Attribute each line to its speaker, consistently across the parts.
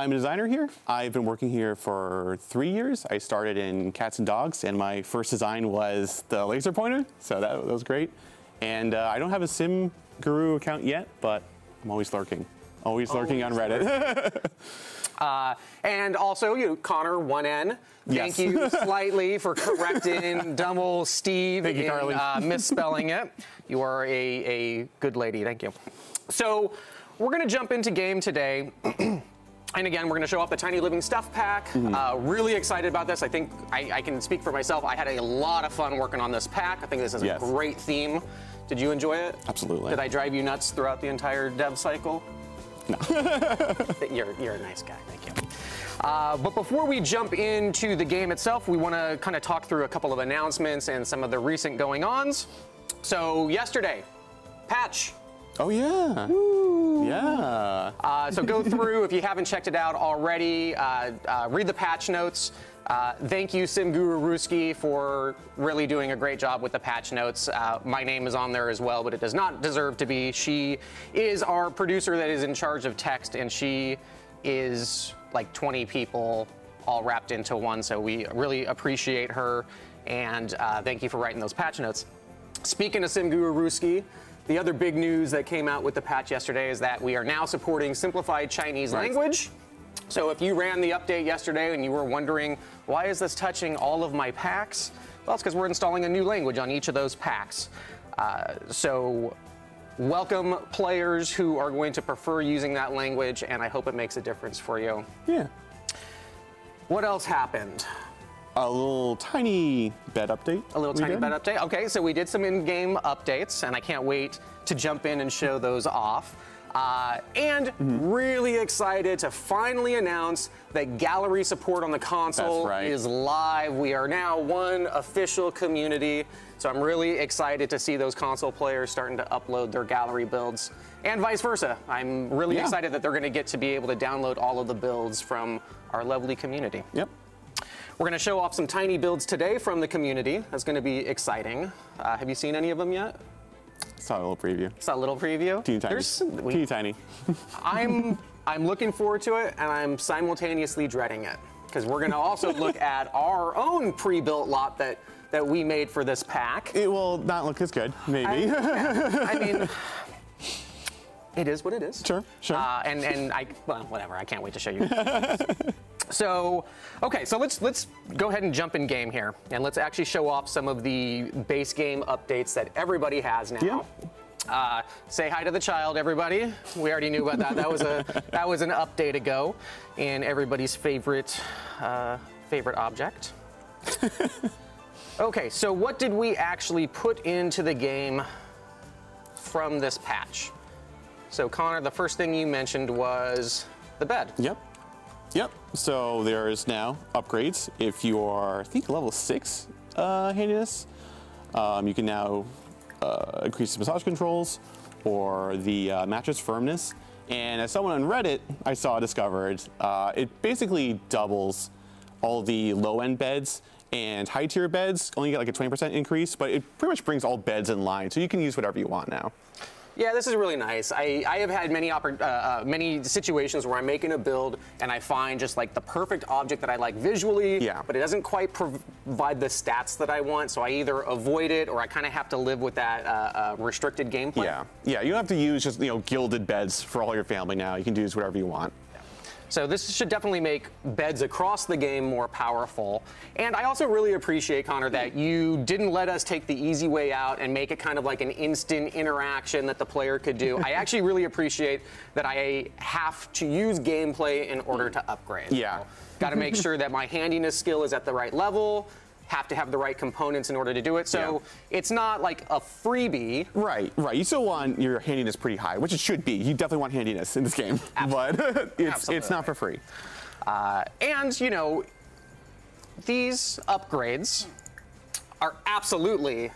Speaker 1: I'm a designer here. I've been working here for 3 years. I started in cats and dogs, and my first design was the laser pointer, so that was great. And I don't have a Sim Guru account yet, but I'm always lurking. Always lurking on Reddit.
Speaker 2: And also, Connor, 1N. Thank you slightly for correcting dumb old Steve
Speaker 1: Thank you, Carly.
Speaker 2: Misspelling it. You are a good lady. Thank you. So we're going to jump into game today. And again, we're going to show off the Tiny Living Stuff Pack. Really excited about this. I think I can speak for myself. I had a lot of fun working on this pack. I think this is a great theme. Did you enjoy it?
Speaker 1: Absolutely.
Speaker 2: Did I drive you nuts throughout the entire dev cycle?
Speaker 1: No.
Speaker 2: You're a nice guy. Thank you. But before we jump into the game itself, we want to kind of talk through a couple of announcements and some of the recent going-ons. So yesterday, patch.
Speaker 1: Oh, yeah.
Speaker 2: Woo.
Speaker 1: Yeah.
Speaker 2: So go through, if you haven't checked it out already, read the patch notes. Thank you, SimGuruRuski, for really doing a great job with the patch notes. My name is on there as well, but it does not deserve to be. She is our producer that is in charge of text, and she is like 20 people all wrapped into one, so we really appreciate her, and thank you for writing those patch notes. Speaking of SimGuruRuski, the other big news that came out with the patch yesterday is that we are now supporting simplified Chinese language. So if you ran the update yesterday and you were wondering, why is this touching all of my packs? Well, it's because we're installing a new language on each of those packs. So welcome players who are going to prefer using that language, and I hope it makes a difference for you.
Speaker 1: Yeah.
Speaker 2: What else happened?
Speaker 1: A little tiny bed update.
Speaker 2: A little tiny bed update. Okay, so we did some in-game updates, and I can't wait to jump in and show those off. And really excited to finally announce that gallery support on the console is live. We are now one official community, so I'm really excited to see those console players starting to upload their gallery builds, and vice versa. I'm really excited that they're going to get to be able to download all of the builds from our lovely community.
Speaker 1: Yep.
Speaker 2: We're going to show off some tiny builds today from the community. That's going to be exciting. Have you seen any of them yet?
Speaker 1: Saw a little preview.
Speaker 2: Saw a little preview?
Speaker 1: Teeny tiny. Teeny tiny.
Speaker 2: I'm looking forward to it, and I'm simultaneously dreading it, because we're going to also look at our own pre-built lot that we made for this pack.
Speaker 1: It will not look as good, maybe.
Speaker 2: I mean, it is what it is.
Speaker 1: Sure, sure.
Speaker 2: Well, whatever. I can't wait to show you. So, okay, so let's go ahead and jump in game here, and let's actually show off some of the base game updates that everybody has now. Yeah. Say hi to the child, everybody. We already knew about that. That was an update ago in everybody's favorite object. Okay, so what did we actually put into the game from this patch? So, Connor, the first thing you mentioned was the bed.
Speaker 1: Yep. Yep. So there is now upgrades. If you are, I think, level 6 handiness, you can now increase the massage controls or the mattress firmness. And as someone on Reddit I saw discovered, it basically doubles all the low-end beds, and high-tier beds only get like a 20% increase, but it pretty much brings all beds in line, so you can use whatever you want now.
Speaker 2: Yeah, this is really nice. I have had many situations where I'm making a build and I find just like the perfect object that I like visually, but it doesn't quite provide the stats that I want, so I either avoid it or I kind of have to live with that restricted gameplay.
Speaker 1: Yeah, you don't have to use just gilded beds for all your family now. You can use whatever you want.
Speaker 2: So this should definitely make beds across the game more powerful. And I also really appreciate, Connor, that you didn't let us take the easy way out and make it kind of like an instant interaction that the player could do. I actually really appreciate that I have to use gameplay in order to upgrade.
Speaker 1: Yeah.
Speaker 2: So, got to make sure that my handiness skill is at the right level, have to have the right components in order to do it. So it's not like a freebie. Right.
Speaker 1: You still want your handiness pretty high, which it should be. You definitely want handiness in this game, but it's not for free.
Speaker 2: And, these upgrades are absolutely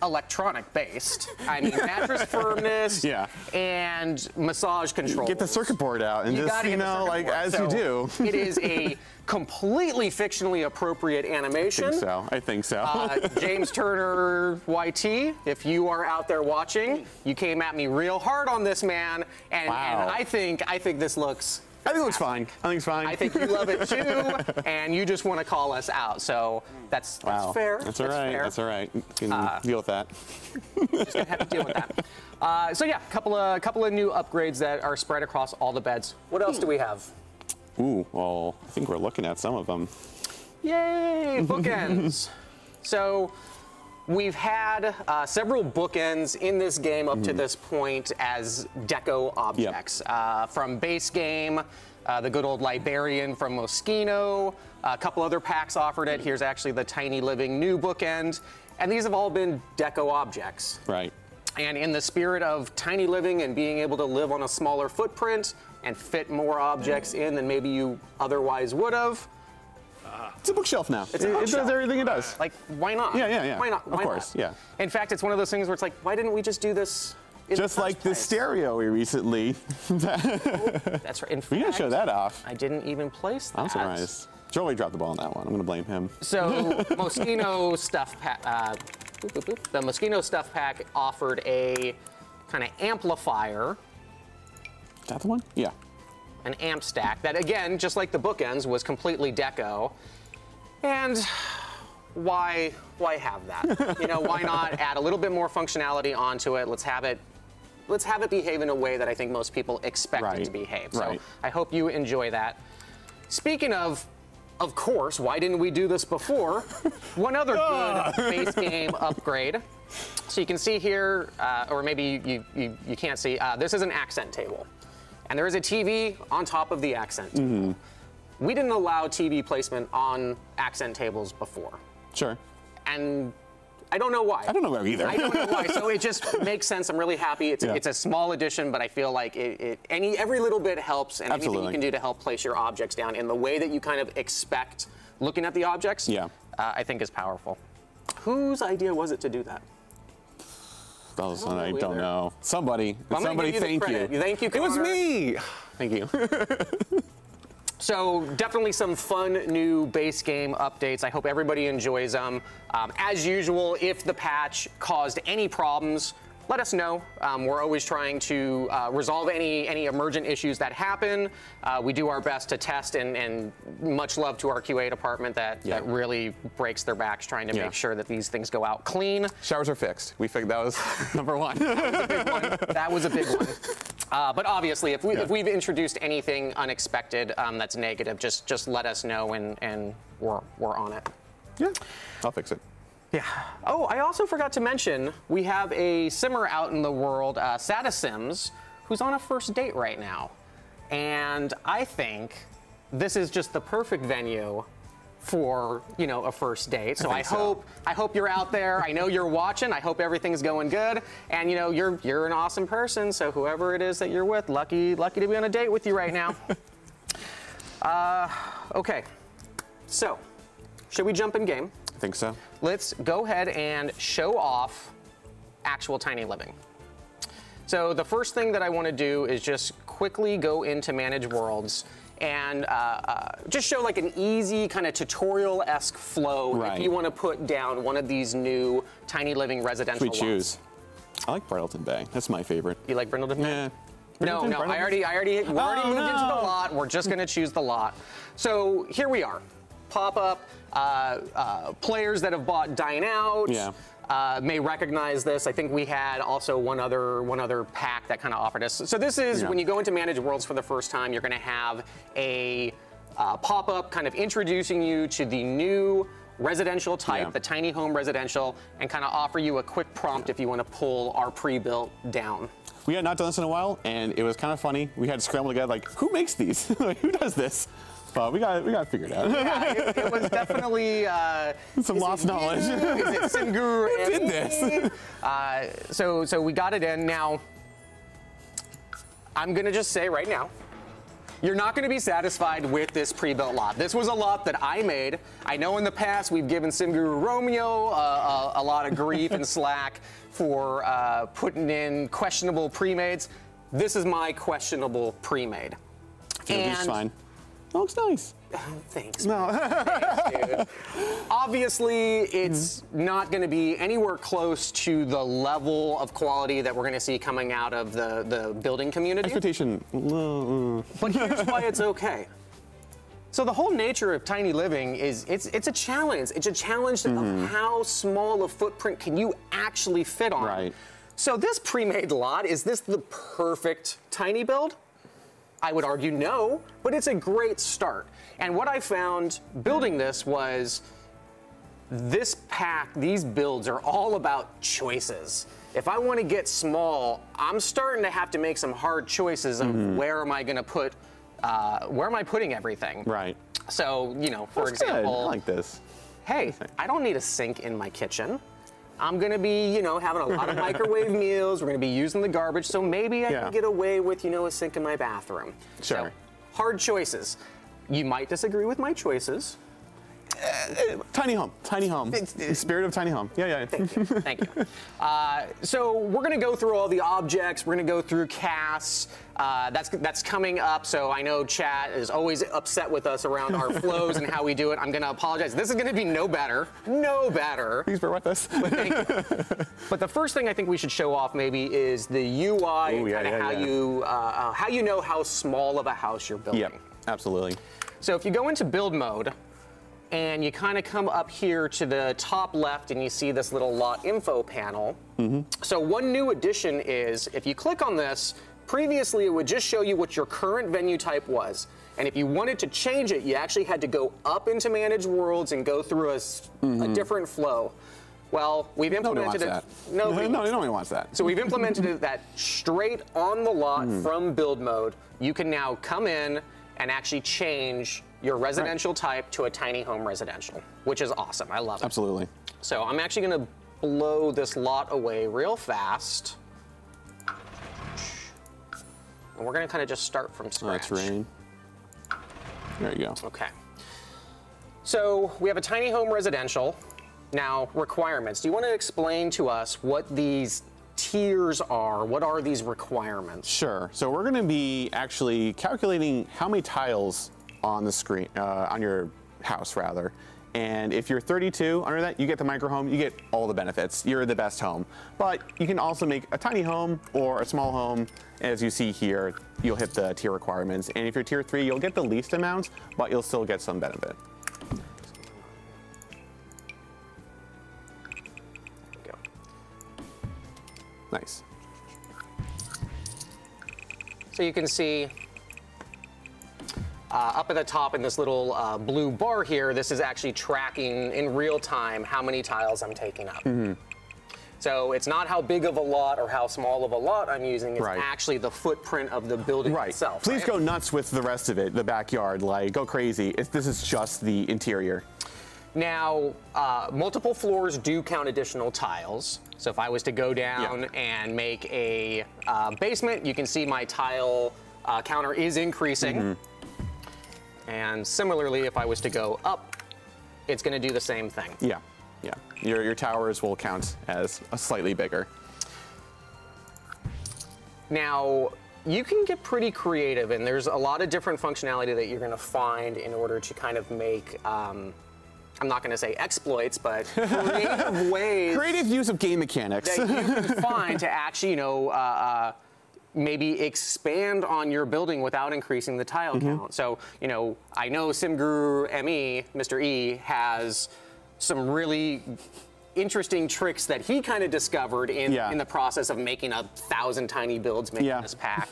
Speaker 2: electronic based. I mean, mattress firmness and massage control.
Speaker 1: Get the circuit board out and just, as you do.
Speaker 2: It is a completely fictionally appropriate animation.
Speaker 1: I think so.
Speaker 2: James Turner YT, if you are out there watching, you came at me real hard on this, man, and I think this looks
Speaker 1: I think it looks fine. I think it's fine.
Speaker 2: I think you love it too, and you just want to call us out. So that's fair.
Speaker 1: That's all right.
Speaker 2: Fair.
Speaker 1: That's all right. You can deal with that.
Speaker 2: Just gonna have to deal with that. So yeah, couple of new upgrades that are spread across all the beds. What else do we have?
Speaker 1: Ooh, well, I think we're looking at some of them.
Speaker 2: Yay, bookends. So we've had several bookends in this game up to this point as deco objects. From base game, the good old Librarian from Moschino, a couple other packs offered it. Here's actually the Tiny Living new bookend. And these have all been deco objects.
Speaker 1: Right.
Speaker 2: And in the spirit of tiny living and being able to live on a smaller footprint and fit more objects in than maybe you otherwise would have.
Speaker 1: It's a bookshelf now.
Speaker 2: It does
Speaker 1: everything it does.
Speaker 2: Like, why not?
Speaker 1: Yeah.
Speaker 2: Why not?
Speaker 1: Of course, yeah.
Speaker 2: In fact, it's one of those things where it's like, why didn't we just do this in
Speaker 1: Just
Speaker 2: the
Speaker 1: like
Speaker 2: first
Speaker 1: the
Speaker 2: place?
Speaker 1: stereo we recently.
Speaker 2: That's right. In fact,
Speaker 1: We didn't show that off.
Speaker 2: I didn't even place that.
Speaker 1: I'm surprised. Joey dropped the ball on that one. I'm going to blame him.
Speaker 2: So, Moschino stuff pack, the Moschino stuff pack offered a kind of amplifier.
Speaker 1: Is that the one? Yeah.
Speaker 2: An amp stack that, again, just like the bookends, was completely deco. And why have that? You know, why not add a little bit more functionality onto it? Let's have it behave in a way that I think most people expect it to behave. So I hope you enjoy that. Speaking of course, why didn't we do this before? One other good base game upgrade. So you can see here, or maybe you can't see, this is an accent table. And there is a TV on top of the accent table. We didn't allow TV placement on accent tables before.
Speaker 1: Sure.
Speaker 2: And I don't know why.
Speaker 1: I don't know why either.
Speaker 2: I don't know why. So it just makes sense. I'm really happy. It's a small addition, but I feel like every little bit helps, and anything you can do to help place your objects down in the way that you kind of expect looking at the objects, I think is powerful. Whose idea was it to do that?
Speaker 1: I don't know. Somebody, thank you.
Speaker 2: Thank you, Connor.
Speaker 1: It was me. Thank you.
Speaker 2: So definitely some fun new base game updates. I hope everybody enjoys them. As usual, if the patch caused any problems, let us know. We're always trying to resolve any emergent issues that happen. We do our best to test, and much love to our QA department that really breaks their backs trying to make sure that these things go out clean.
Speaker 1: Showers are fixed. We figured that was number one.
Speaker 2: That was a big one. But obviously, if we've introduced anything unexpected that's negative, just let us know, and we're on it.
Speaker 1: Yeah, I'll fix it.
Speaker 2: Yeah. Oh, I also forgot to mention, we have a simmer out in the world, SODASIMS, who's on a first date right now. And I think this is just the perfect venue for, you know, a first date. So I hope you're out there. I know you're watching. I hope everything's going good. And you know, you're an awesome person. So whoever it is that you're with, lucky to be on a date with you right now. Okay. So, should we jump in game?
Speaker 1: I think so.
Speaker 2: Let's go ahead and show off actual Tiny Living. So the first thing that I want to do is just quickly go into Manage Worlds and just show like an easy kind of tutorial-esque flow if you want to put down one of these new Tiny Living residential lots.
Speaker 1: Choose. I like Brindleton Bay. That's my favorite.
Speaker 2: You like Brindleton Bay?
Speaker 1: Yeah.
Speaker 2: No, we already moved into the lot. We're just going to choose the lot. So here we are. Pop-up. Players that have bought Dine Out may recognize this. I think we had also one other pack that kind of offered us. So this is when you go into Manage Worlds for the first time, you're going to have a pop-up kind of introducing you to the new residential type, the tiny home residential, and kind of offer you a quick prompt if you want to pull our pre-built down.
Speaker 1: We had not done this in a while, and it was kind of funny. We had to scramble together, like, who makes these? Like, who does this? But we got it figured out.
Speaker 2: Yeah, it was definitely
Speaker 1: some lost knowledge.
Speaker 2: Is it Simguru?
Speaker 1: Who did this?
Speaker 2: So we got it in. Now, I'm gonna just say right now, you're not gonna be satisfied with this pre-built lot. This was a lot that I made. I know in the past we've given Simguru Romeo a lot of grief and slack for putting in questionable pre-mades. This is my questionable pre-made.
Speaker 1: It's fine. That looks nice.
Speaker 2: Thanks. No. Thanks, dude. Obviously, it's not going to be anywhere close to the level of quality that we're going to see coming out of the building community.
Speaker 1: Expectation.
Speaker 2: But here's why it's okay. So the whole nature of tiny living is it's a challenge. It's a challenge of how small a footprint can you actually fit on.
Speaker 1: Right.
Speaker 2: So this pre-made lot, is this the perfect tiny build? I would argue no, but it's a great start. And what I found building this was this pack, these builds are all about choices. If I want to get small, I'm starting to have to make some hard choices of where am I going to put, where am I putting everything?
Speaker 1: Right.
Speaker 2: So, you know, for
Speaker 1: That's
Speaker 2: example,
Speaker 1: good. I like this.
Speaker 2: Hey, I don't need a sink in my kitchen. I'm going to be, you know, having a lot of microwave meals. We're going to be using the garbage, so maybe I can get away with, you know, a sink in my bathroom.
Speaker 1: Sure.
Speaker 2: So, hard choices. You might disagree with my choices.
Speaker 1: Tiny home. Tiny home. The spirit of tiny home. Yeah.
Speaker 2: Thank you. Thank you. So we're going to go through all the objects. We're going to go through casts. That's coming up. So I know chat is always upset with us around our flows and how we do it. I'm going to apologize. This is going to be no better. No better.
Speaker 1: Please bear with us.
Speaker 2: But thank you. But the first thing I think we should show off maybe is the UI and kind of how you know how small of a house you're building.
Speaker 1: Yep. Absolutely.
Speaker 2: So if you go into build mode, and you kind of come up here to the top left and you see this little lot info panel. So one new addition is, if you click on this, previously it would just show you what your current venue type was. And if you wanted to change it, you actually had to go up into Manage Worlds and go through a different flow. Well, we've implemented it.
Speaker 1: Nobody wants that.
Speaker 2: So we've implemented that straight on the lot from build mode. You can now come in and actually change your residential type to a tiny home residential, which is awesome. I love it.
Speaker 1: Absolutely.
Speaker 2: So I'm actually going to blow this lot away real fast. And we're going to kind of just start from scratch.
Speaker 1: That's rain. There you go.
Speaker 2: Okay. So we have a tiny home residential. Now, requirements. Do you want to explain to us what these tiers are? What are these requirements?
Speaker 1: Sure. So we're going to be actually calculating how many tiles on the screen, on your house rather. And if you're 32 under that, you get the micro home, you get all the benefits. You're the best home. But you can also make a tiny home or a small home. As you see here, you'll hit the tier requirements. And if you're tier 3, you'll get the least amount, but you'll still get some benefit.
Speaker 2: There we go.
Speaker 1: Nice.
Speaker 2: So you can see up at the top in this little blue bar here, this is actually tracking in real time how many tiles I'm taking up. So it's not how big of a lot or how small of a lot I'm using, it's actually the footprint of the building itself.
Speaker 1: Please go nuts with the rest of it, the backyard, like go crazy. This is just the interior.
Speaker 2: Now, multiple floors do count additional tiles. So if I was to go down and make a basement, you can see my tile counter is increasing. And similarly, if I was to go up, it's going to do the same thing.
Speaker 1: Yeah. Your towers will count as a slightly bigger.
Speaker 2: Now, you can get pretty creative, and there's a lot of different functionality that you're going to find in order to kind of make, I'm not going to say exploits, but creative ways.
Speaker 1: Creative use of game mechanics.
Speaker 2: That you can find to actually, you know, maybe expand on your building without increasing the tile count. So, you know, I know SimGuru ME, Mr. E, has some really interesting tricks that he kind of discovered in the process of making 1,000 tiny builds, making this pack.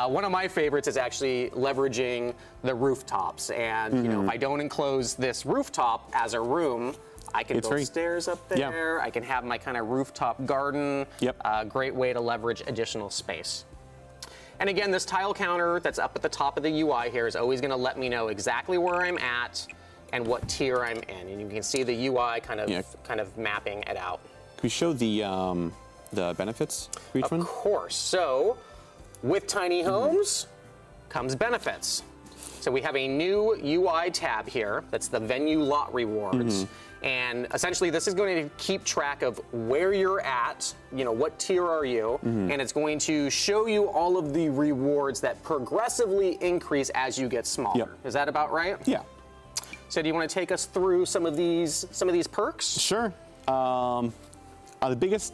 Speaker 2: One of my favorites is actually leveraging the rooftops. And, you know, if I don't enclose this rooftop as a room, I can build stairs up there. I can have my kind of rooftop garden. Great way to leverage additional space. And again, this tile counter that's up at the top of the UI here is always going to let me know exactly where I'm at and what tier I'm in. And you can see the UI kind of mapping it out.
Speaker 1: Can we show the benefits for each one?
Speaker 2: Of course. So with tiny homes comes benefits. So we have a new UI tab here. That's the venue lot rewards. And essentially, this is going to keep track of where you're at, you know, what tier are you, and it's going to show you all of the rewards that progressively increase as you get smaller.
Speaker 1: Yep.
Speaker 2: Is that about right?
Speaker 1: Yeah.
Speaker 2: So do you want to take us through some of these perks?
Speaker 1: Sure. The biggest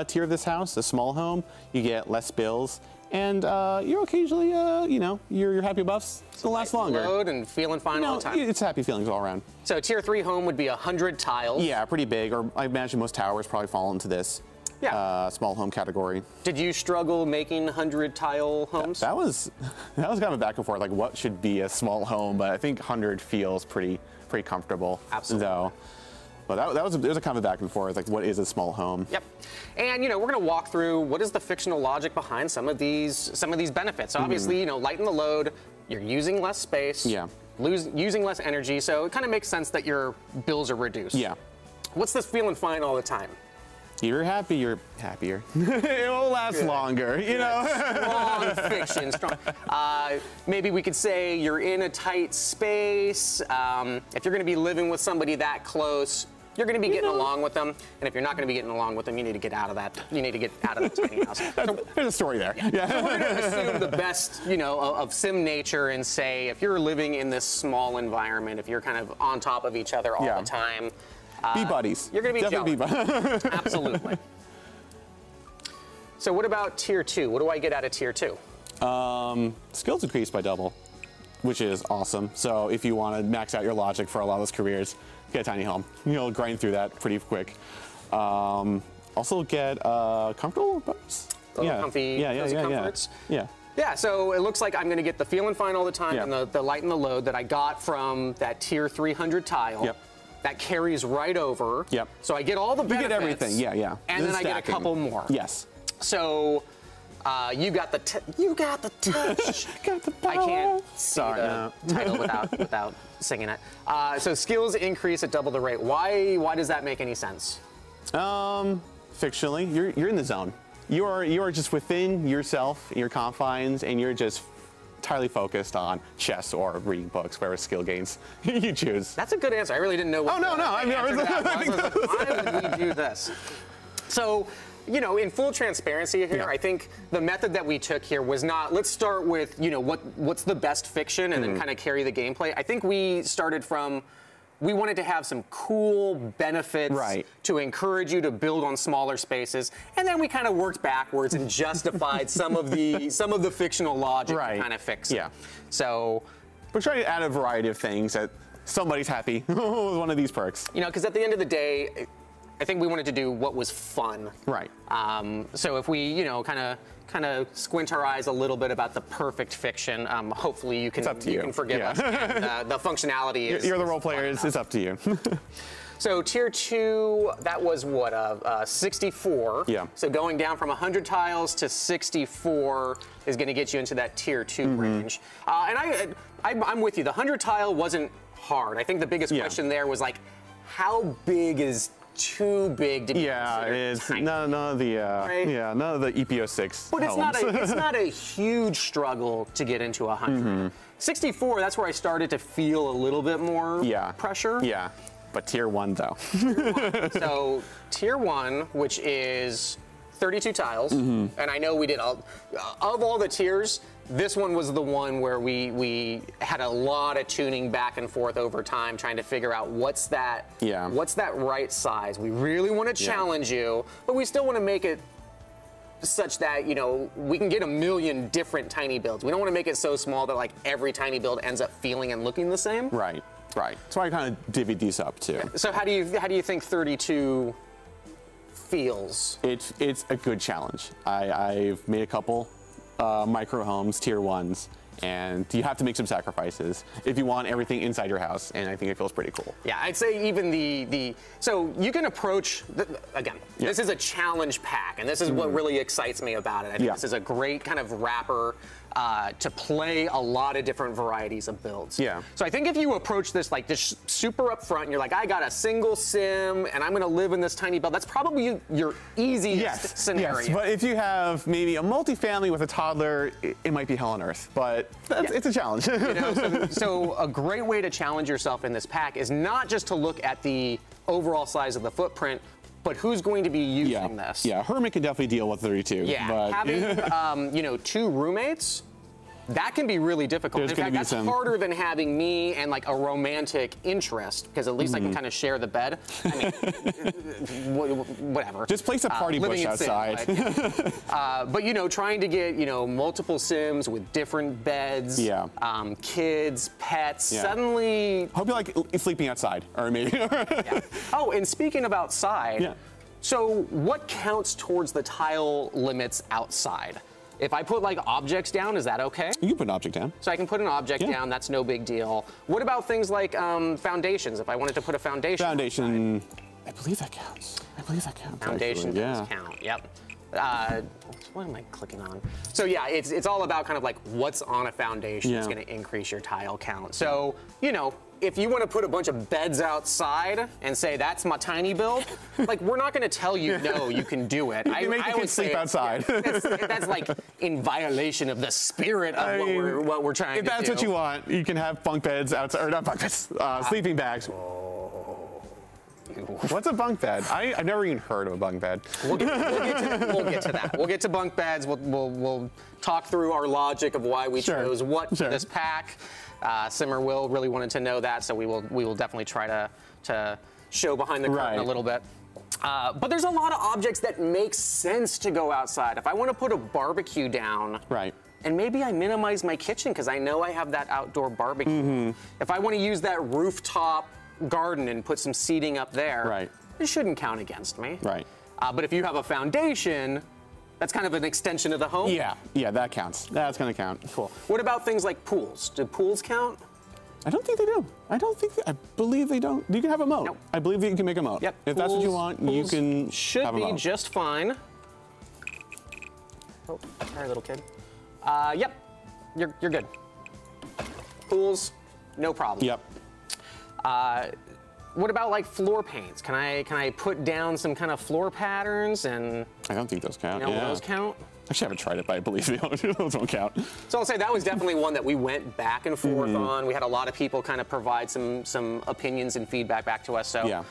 Speaker 1: tier of this house, the small home, you get less bills, and you're occasionally, you know, your happy buffs will last longer.
Speaker 2: Load and feeling fine all the time.
Speaker 1: It's happy feelings all around.
Speaker 2: So tier 3 home would be 100 tiles.
Speaker 1: Yeah, pretty big, or I imagine most towers probably fall into this small home category.
Speaker 2: Did you struggle making 100 tile homes?
Speaker 1: That was kind of back and forth, like what should be a small home, but I think 100 feels pretty comfortable.
Speaker 2: Absolutely.
Speaker 1: So, but there was a kind of back and forth, like what is a small home?
Speaker 2: Yep. And you know, we're going to walk through what is the fictional logic behind some of these benefits. So obviously, you know, lighten the load, you're using less space, using less energy, so it kind of makes sense that your bills are reduced.
Speaker 1: Yeah.
Speaker 2: What's this feeling fine all the time?
Speaker 1: You're happy, you're happier. It will last longer, you know?
Speaker 2: Strong fiction, strong. Maybe we could say you're in a tight space. If you're going to be living with somebody that close, you're going to be getting along with them. And if you're not going to be getting along with them, you need to get out of that. You need to get out of that tiny house.
Speaker 1: There's a story there. Yeah.
Speaker 2: So we're going to assume the best, you know, of sim nature and say if you're living in this small environment, if you're kind of on top of each other all the time,
Speaker 1: be buddies.
Speaker 2: You're going to be
Speaker 1: definitely
Speaker 2: jealous. Absolutely. So what about tier 2? What do I get out of tier 2?
Speaker 1: Skills increased by double, which is awesome. So if you want to max out your logic for a lot of those careers, get a tiny home. You'll grind through that pretty quick. Also get comfortable buttons.
Speaker 2: Comfy comforts.
Speaker 1: Yeah.
Speaker 2: Yeah, so it looks like I'm going to get the feeling fine all the time and the light and the load that I got from that tier 300 tile.
Speaker 1: Yep.
Speaker 2: That carries right over.
Speaker 1: Yep.
Speaker 2: So I get all the benefits.
Speaker 1: You get everything, yeah.
Speaker 2: And then I get a couple more.
Speaker 1: Yes.
Speaker 2: So you got the touch.
Speaker 1: Got the power.
Speaker 2: I can't see the title without singing it. So skills increase at double the rate. Why does that make any sense?
Speaker 1: Fictionally, you're in the zone. You are just within yourself, your confines, and you're just entirely focused on chess or reading books, whatever skill gains you choose.
Speaker 2: That's a good answer. I really didn't know what
Speaker 1: I mean,
Speaker 2: why would we do this? So, you know, in full transparency here, I think the method that we took here was not, let's start with, you know, what's the best fiction and then kind of carry the gameplay. I think we started from, we wanted to have some cool benefits to encourage you to build on smaller spaces, and then we kind of worked backwards and justified some of the fictional logic to kind of fix it.
Speaker 1: Yeah.
Speaker 2: So
Speaker 1: we're trying to add a variety of things that somebody's happy with one of these perks.
Speaker 2: You know, because at the end of the day, I think we wanted to do what was fun.
Speaker 1: Right.
Speaker 2: So if we, you know, kind of squint our eyes a little bit about the perfect fiction, hopefully you can forgive us. And, the functionality is.
Speaker 1: You're the role players. It's up to you.
Speaker 2: So tier 2, that was what, 64.
Speaker 1: Yeah.
Speaker 2: So going down from 100 tiles to 64 is going to get you into that tier 2 range. And I'm with you. The 100 tile wasn't hard. I think the biggest question there was like, how big is too big to be
Speaker 1: it's none of the none of the EPO6
Speaker 2: but
Speaker 1: homes.
Speaker 2: it's not a huge struggle to get into 100. 64, that's where I started to feel a little bit more pressure.
Speaker 1: Yeah, but tier 1 though.
Speaker 2: So tier 1, which is 32 tiles, and I know we did of all the tiers, this one was the one where we had a lot of tuning back and forth over time, trying to figure out what's that right size. We really want to challenge you, but we still want to make it such that, you know, we can get a million different tiny builds. We don't want to make it so small that like every tiny build ends up feeling and looking the same.
Speaker 1: Right. So I kind of divvied these up too.
Speaker 2: So how do you think 32 feels?
Speaker 1: It's a good challenge. I've made a couple micro homes, tier 1s, and you have to make some sacrifices if you want everything inside your house, and I think it feels pretty cool.
Speaker 2: Yeah, I'd say even so you can approach, this is a challenge pack, and this is what really excites me about it. I think this is a great kind of wrapper to play a lot of different varieties of builds.
Speaker 1: Yeah.
Speaker 2: So I think if you approach this like this super upfront, and you're like, I got a single sim and I'm gonna live in this tiny build, that's probably your easiest scenario.
Speaker 1: Yes, but if you have maybe a multifamily with a toddler, it might be hell on earth, but it's a challenge.
Speaker 2: You know, so a great way to challenge yourself in this pack is not just to look at the overall size of the footprint, but who's going to be using this.
Speaker 1: Yeah, Hermit can definitely deal with 32.
Speaker 2: Yeah,
Speaker 1: but
Speaker 2: having you know, 2 roommates, that can be really difficult. In fact, that's harder than having me and like a romantic interest, because at least I can kind of share the bed. I mean, whatever.
Speaker 1: Just place a party bush outside.
Speaker 2: But you know, trying to get, you know, multiple sims with different beds, kids, pets, suddenly.
Speaker 1: Hope you like sleeping outside, or maybe.
Speaker 2: Oh, and speaking of outside, so what counts towards the tile limits outside? If I put like objects down, is that okay?
Speaker 1: You can put an object down.
Speaker 2: So I can put an object down, that's no big deal. What about things like foundations? If I wanted to put a foundation.
Speaker 1: Foundation, I believe that counts. I believe that counts.
Speaker 2: Foundation does count, yep. What am I clicking on? So yeah, it's all about kind of like what's on a foundation is gonna increase your tile count. So, you know, if you want to put a bunch of beds outside and say that's my tiny build, like we're not going to tell you no, you can do it.
Speaker 1: I would sleep outside.
Speaker 2: That's like in violation of the spirit of what we're trying to do.
Speaker 1: If that's what you want, you can have bunk beds outside, or not bunk beds, sleeping bags. What's a bunk bed? I've never even heard of a bunk bed.
Speaker 2: We'll get to that. We'll get to bunk beds. We'll talk through our logic of why we chose what for this pack. Simmer Will really wanted to know that, so we will definitely try to show behind the curtain a little bit. But there's a lot of objects that make sense to go outside. If I want to put a barbecue down, and maybe I minimize my kitchen because I know I have that outdoor barbecue. If I want to use that rooftop garden and put some seating up there, it shouldn't count against me. But if you have a foundation, that's kind of an extension of the home?
Speaker 1: Yeah, that counts. That's going to count.
Speaker 2: Cool. What about things like pools? Do pools count?
Speaker 1: I don't think they do. I believe they don't. You can have a moat. Nope. I believe that you can make a moat.
Speaker 2: Yep.
Speaker 1: If that's what you want, you can have a moat.
Speaker 2: Should be just fine. Oh, sorry, little kid. Yep, you're good. Pools, no problem.
Speaker 1: Yep.
Speaker 2: What about like floor paints? Can I put down some kind of floor patterns and?
Speaker 1: I don't think those count.
Speaker 2: You know, those count?
Speaker 1: Actually, I haven't tried it, but I believe those won't count.
Speaker 2: So I'll say that was definitely one that we went back and forth on. We had a lot of people kind of provide some opinions and feedback back to us. So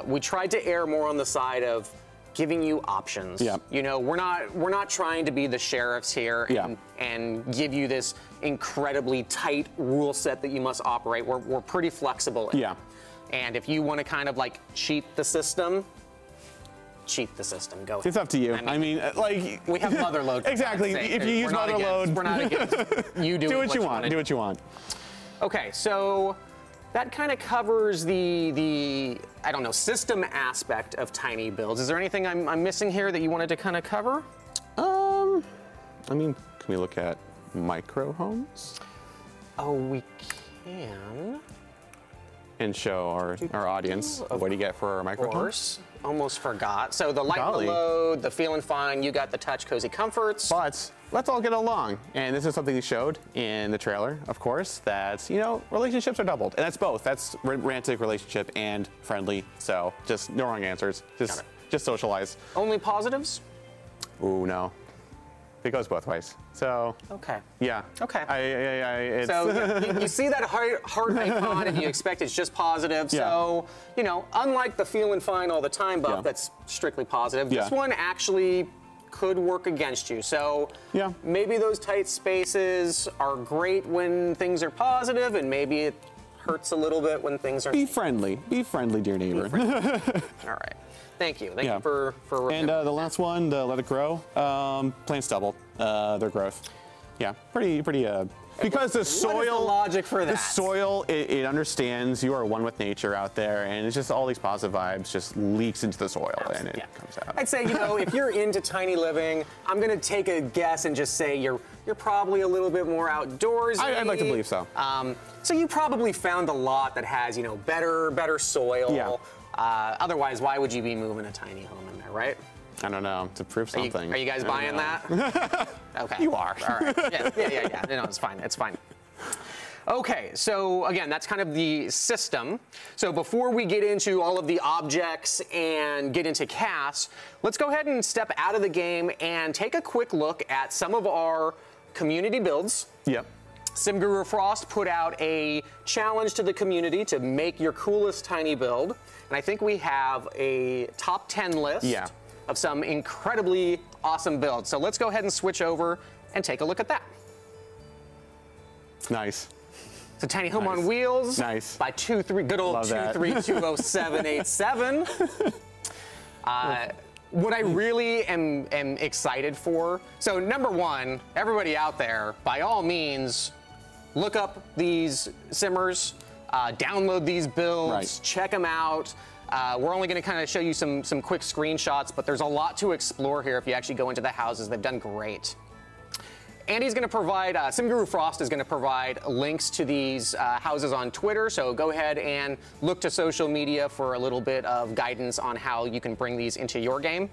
Speaker 2: we tried to err more on the side of giving you options. You know, we're not trying to be the sheriffs here and give you this incredibly tight rule set that you must operate. We're pretty flexible. And if you want to kind of like cheat the system, go ahead.
Speaker 1: It's up to you. I mean, like
Speaker 2: we have Motherload.
Speaker 1: Exactly. If you use Motherload,
Speaker 2: we're not against. You do
Speaker 1: what you want. Do what you want.
Speaker 2: Okay, so that kind of covers the I don't know, system aspect of tiny builds. Is there anything I'm missing here that you wanted to kind of cover?
Speaker 1: I mean, can we look at micro homes?
Speaker 2: Oh, we can.
Speaker 1: And show our audience what do you get for our micro homes?
Speaker 2: Of course. Almost forgot. So the light load, the feeling fine, you got the touch cozy comforts.
Speaker 1: But let's all get along. And this is something you showed in the trailer, of course, that, you know, relationships are doubled. And that's both. That's romantic relationship and friendly. So just no wrong answers. Just socialize.
Speaker 2: Only positives?
Speaker 1: Ooh, no. It goes both ways. So.
Speaker 2: Okay.
Speaker 1: Yeah.
Speaker 2: Okay. So you see that heart icon and you expect it's just positive. So, you know, unlike the feeling fine all the time buff that's strictly positive, this one actually could work against you. So maybe those tight spaces are great when things are positive, and maybe it hurts a little bit when things are.
Speaker 1: Be friendly. Be friendly, dear neighbor.
Speaker 2: All right. Thank you. Thank you for
Speaker 1: and the last one, the Let It Grow, plants double their growth. Yeah, pretty. Because the soil.
Speaker 2: What is the logic for that?
Speaker 1: The soil, it understands you are one with nature out there, and it's just all these positive vibes just leaks into the soil, and it comes out.
Speaker 2: I'd say, you know, if you're into tiny living, I'm gonna take a guess and just say you're probably a little bit more outdoorsy.
Speaker 1: I'd like to believe so.
Speaker 2: So you probably found a lot that has, you know, better soil.
Speaker 1: Yeah.
Speaker 2: Otherwise, why would you be moving a tiny home in there, right?
Speaker 1: I don't know, to prove something.
Speaker 2: Are you guys buying that? Okay.
Speaker 1: You are.
Speaker 2: All right. Yeah. No, it's fine. It's fine. Okay, so again, that's kind of the system. So before we get into all of the objects and get into casts, let's go ahead and step out of the game and take a quick look at some of our community builds.
Speaker 1: Yep.
Speaker 2: SimGuru Frost put out a challenge to the community to make your coolest tiny build. And I think we have a top 10 list of some incredibly awesome builds. So let's go ahead and switch over and take a look at that.
Speaker 1: Nice.
Speaker 2: It's a tiny home on wheels.
Speaker 1: Nice.
Speaker 2: By good old 2320787. What I really am excited for, so number one, everybody out there, by all means, look up these simmers, download these builds, check them out. We're only going to kind of show you some quick screenshots, but there's a lot to explore here if you actually go into the houses. They've done great. Andy's going to provide, SimGuru Frost is going to provide links to these houses on Twitter, so go ahead and look to social media for a little bit of guidance on how you can bring these into your game.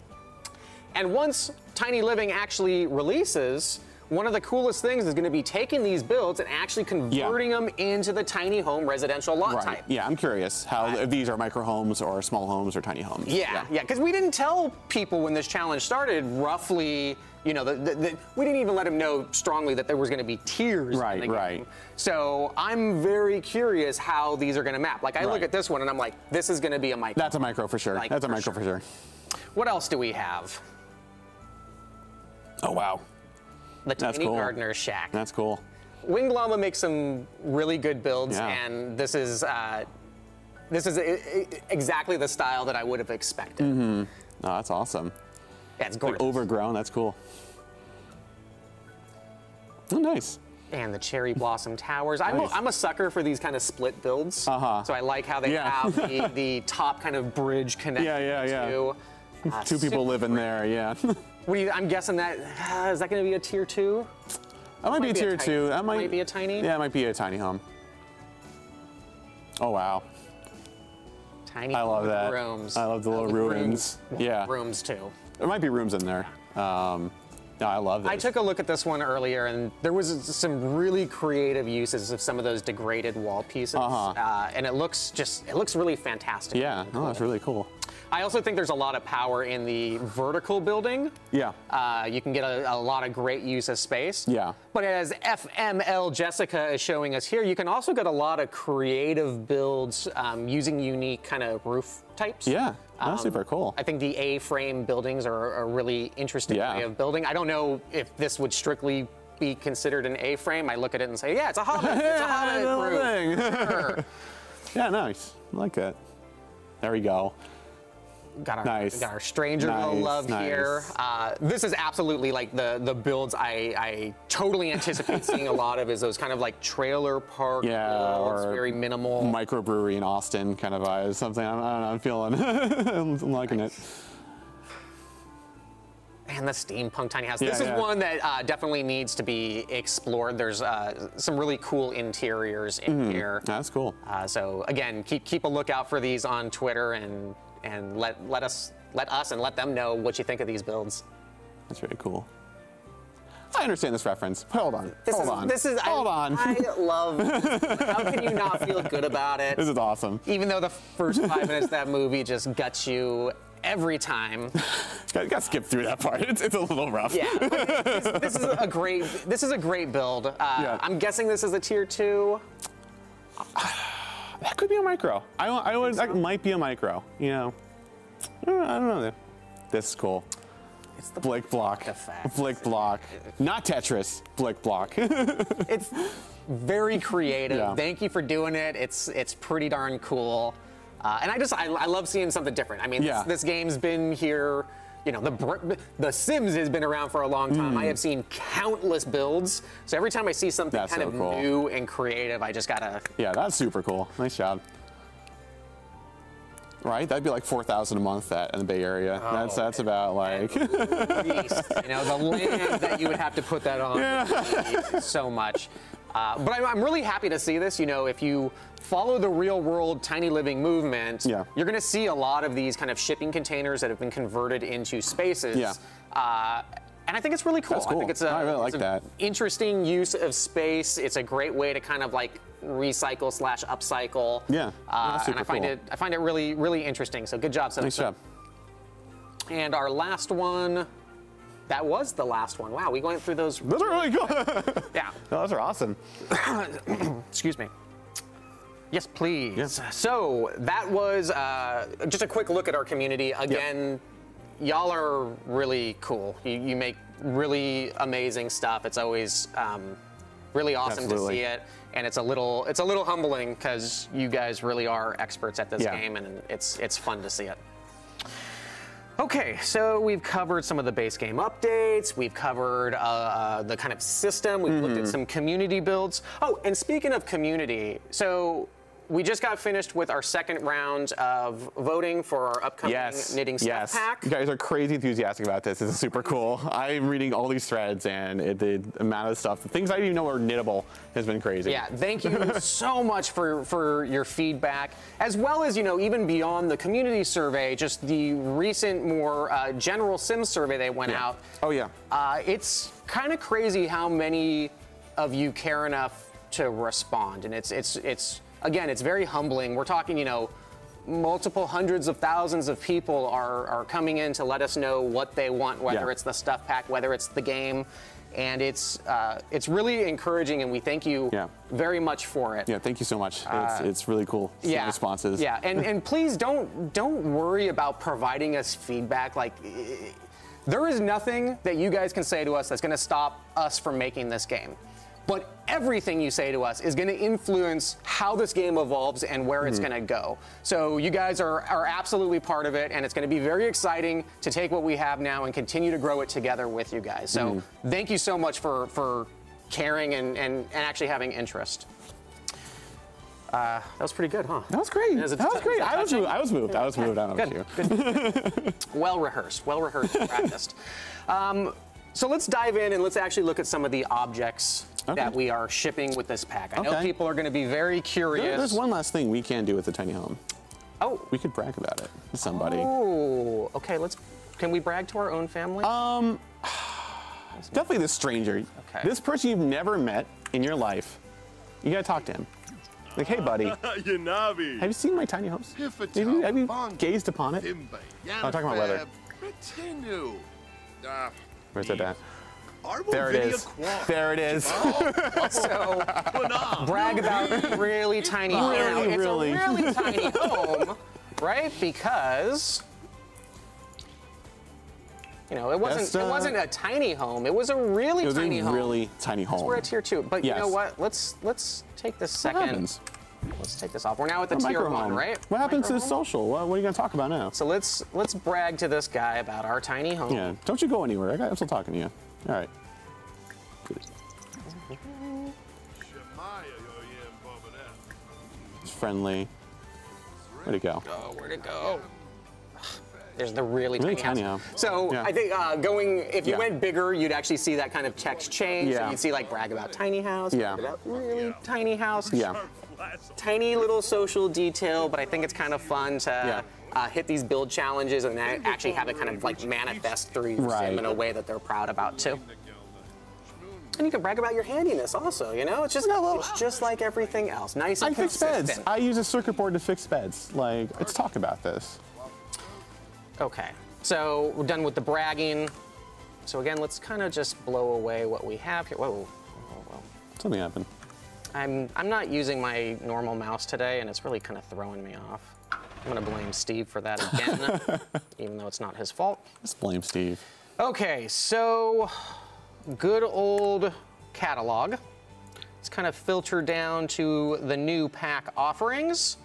Speaker 2: And once Tiny Living actually releases, one of the coolest things is going to be taking these builds and actually converting them into the tiny home residential lot type.
Speaker 1: Yeah, I'm curious how if these are micro homes or small homes or tiny homes.
Speaker 2: Yeah, because we didn't tell people when this challenge started roughly, you know, we didn't even let them know strongly that there was going to be tiers in the game. So I'm very curious how these are going to map. Like I look at this one and I'm like, this is going to be a micro.
Speaker 1: That's a micro for sure.
Speaker 2: Like,
Speaker 1: that's a micro for sure.
Speaker 2: What else do we have?
Speaker 1: Oh, wow.
Speaker 2: The Tiny Gardener Shack.
Speaker 1: That's cool.
Speaker 2: Winged Llama makes some really good builds, and this is exactly the style that I would have expected.
Speaker 1: Oh, that's awesome.
Speaker 2: Yeah, it's gorgeous.
Speaker 1: Like overgrown, that's cool. Oh, nice.
Speaker 2: And the Cherry Blossom Towers. I'm a sucker for these kind of split builds. So I like how they have the top kind of bridge connected to.
Speaker 1: Two people living there,
Speaker 2: What do you, I'm guessing that, is that going to be a tier 2?
Speaker 1: That might be a tier 2. That
Speaker 2: might be a tiny?
Speaker 1: Yeah, it might be a tiny home. Oh, wow.
Speaker 2: Tiny
Speaker 1: I love that.
Speaker 2: rooms.
Speaker 1: I love the little ruins.
Speaker 2: Rooms, too.
Speaker 1: There might be rooms in there. No, I love this.
Speaker 2: I took a look at this one earlier, and there was some really creative uses of some of those degraded wall pieces. And it looks really fantastic.
Speaker 1: Yeah,
Speaker 2: cool.
Speaker 1: that's really cool.
Speaker 2: I also think there's a lot of power in the vertical building.
Speaker 1: Yeah.
Speaker 2: You can get a lot of great use of space.
Speaker 1: Yeah.
Speaker 2: But as FMLJESSICA is showing us here, you can also get a lot of creative builds using unique kind of roof types.
Speaker 1: Yeah, that's super cool.
Speaker 2: I think the A-frame buildings are a really interesting way of building. I don't know if this would strictly be considered an A-frame. I look at it and say, yeah, it's a Hobbit. It's a Hobbit roof. Sure.
Speaker 1: Yeah, nice. I like it. There we go.
Speaker 2: Got our Strangerville love here. This is absolutely like the builds I totally anticipate seeing a lot of is those kind of like trailer park builds,
Speaker 1: or
Speaker 2: very minimal.
Speaker 1: Microbrewery in Austin kind of vibes, something. I don't know, I'm feeling, I'm liking it.
Speaker 2: And the steampunk tiny house. This is one that definitely needs to be explored. There's some really cool interiors in here.
Speaker 1: That's cool.
Speaker 2: So again, keep a lookout for these on Twitter and let us and let them know what you think of these builds.
Speaker 1: That's really cool. I understand this reference. Hold on. Hold on.
Speaker 2: I love this. How can you not feel good about it?
Speaker 1: This is awesome.
Speaker 2: Even though the first 5 minutes of that movie just guts you every time.
Speaker 1: Got to skip through that part. It's a little rough.
Speaker 2: Yeah. This is a great build. I'm guessing this is a tier 2.
Speaker 1: That could be a micro. That might be a micro. You know, I don't know. This is cool.
Speaker 2: It's the
Speaker 1: Blick block. Blick block. Not Tetris. Blick block.
Speaker 2: It's very creative. Thank you for doing it. It's pretty darn cool. And I love seeing something different. I mean, this game's been here. You know, the Sims has been around for a long time. I have seen countless builds. So every time I see something kind of new and creative, I just gotta. Yeah,
Speaker 1: that's super cool. Nice job. Right? That'd be like $4,000 a month in the Bay Area. Oh, that's about like.
Speaker 2: You know, the land that you would have to put that on. So much. But I'm really happy to see this. You know, if you follow the real world tiny living movement, you're going to see a lot of these kind of shipping containers that have been converted into spaces. And I think it's really cool.
Speaker 1: That's cool.
Speaker 2: I think it's
Speaker 1: I really like that.
Speaker 2: Interesting use of space. It's a great way to kind of like recycle / upcycle.
Speaker 1: Yeah,
Speaker 2: and I find it really, really interesting. So good job,
Speaker 1: Nice job.
Speaker 2: And our last one, that was the last one. Wow, we went through those.
Speaker 1: Those are really cool.
Speaker 2: Yeah.
Speaker 1: No, those are awesome.
Speaker 2: Excuse me. Yes, please.
Speaker 1: Yeah.
Speaker 2: So that was just a quick look at our community. Again, y'all are really cool. You make really amazing stuff. It's always really awesome to see it, and it's a little humbling because you guys really are experts at this game, and it's fun to see it. Okay, so we've covered some of the base game updates. We've covered the kind of system. We've looked at some community builds. Oh, and speaking of community, so we just got finished with our second round of voting for our upcoming knitting stuff pack.
Speaker 1: You guys are crazy enthusiastic about this. This is super cool. I'm reading all these threads, and the amount of stuff, the things I didn't even know were knittable, has been crazy.
Speaker 2: Yeah, thank you so much for your feedback, as well as, you know, even beyond the community survey, just the recent more general Sims survey that went out.
Speaker 1: Oh yeah.
Speaker 2: It's kind of crazy how many of you care enough to respond, and it's again, it's very humbling. We're talking, you know, multiple hundreds of thousands of people are coming in to let us know what they want, whether it's the stuff pack, whether it's the game, and it's really encouraging, and we thank you very much for it.
Speaker 1: Yeah, thank you so much. It's really cool. Seeing responses.
Speaker 2: Yeah, and please don't worry about providing us feedback. Like, there is nothing that you guys can say to us that's going to stop us from making this game. But everything you say to us is going to influence how this game evolves and where it's going to go. So you guys are absolutely part of it, and it's going to be very exciting to take what we have now and continue to grow it together with you guys. So thank you so much for caring and actually having interest. That was pretty good, huh?
Speaker 1: That was great. That was great. I was moved. I was moved. I don't know
Speaker 2: about you. Well rehearsed, practiced. So let's dive in and let's actually look at some of the objects that we are shipping with this pack. I know people are going to be very curious.
Speaker 1: There's one last thing we can do with the tiny home.
Speaker 2: Oh.
Speaker 1: We could brag about it to somebody.
Speaker 2: Oh, okay. Can we brag to our own family?
Speaker 1: Definitely this stranger. Okay. This person you've never met in your life. You got to talk to him. Like, hey, buddy. Have you seen my tiny homes? Have you gazed upon it? I'm talking about weather. Where's that at? There it is. There it is.
Speaker 2: So, brag about really tiny home. It's a really tiny home, right? Because, you know, it wasn't a tiny home. It was a really tiny home.
Speaker 1: Really tiny home.
Speaker 2: We're at tier 2. But you know what? Let's take this second. Let's take this off. We're now at the tier 1, right?
Speaker 1: What happens to the social? What are you going to talk about now?
Speaker 2: So let's brag to this guy about our tiny home.
Speaker 1: Yeah. Don't you go anywhere. I'm still talking to you. All right. It's friendly. Where'd it go?
Speaker 2: Where'd it go? There's the really tiny house. So I think if you went bigger, you'd actually see that kind of text change. So you'd see like brag about tiny house, brag about really tiny house. Tiny little social detail, but I think it's kind of fun to hit these build challenges and actually have it kind of like manifest through your sim in a way that they're proud about too. And you can brag about your handiness also, you know? It's just like everything else. Nice and consistent.
Speaker 1: I fix beds. I use a circuit board to fix beds. Like, let's talk about this.
Speaker 2: Okay, so we're done with the bragging. So again, let's kind of just blow away what we have here. Whoa.
Speaker 1: Something happened.
Speaker 2: I'm not using my normal mouse today, and it's really kind of throwing me off. I'm gonna blame Steve for that again, even though it's not his fault.
Speaker 1: Let's blame Steve.
Speaker 2: Okay, so good old catalog. Let's kind of filter down to the new pack offerings.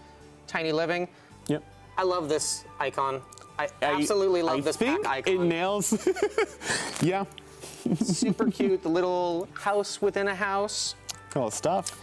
Speaker 2: Tiny Living.
Speaker 1: Yep.
Speaker 2: I love this icon. I absolutely love this pack icon.
Speaker 1: It nails. Yeah.
Speaker 2: Super cute. The little house within a house.
Speaker 1: Cool stuff.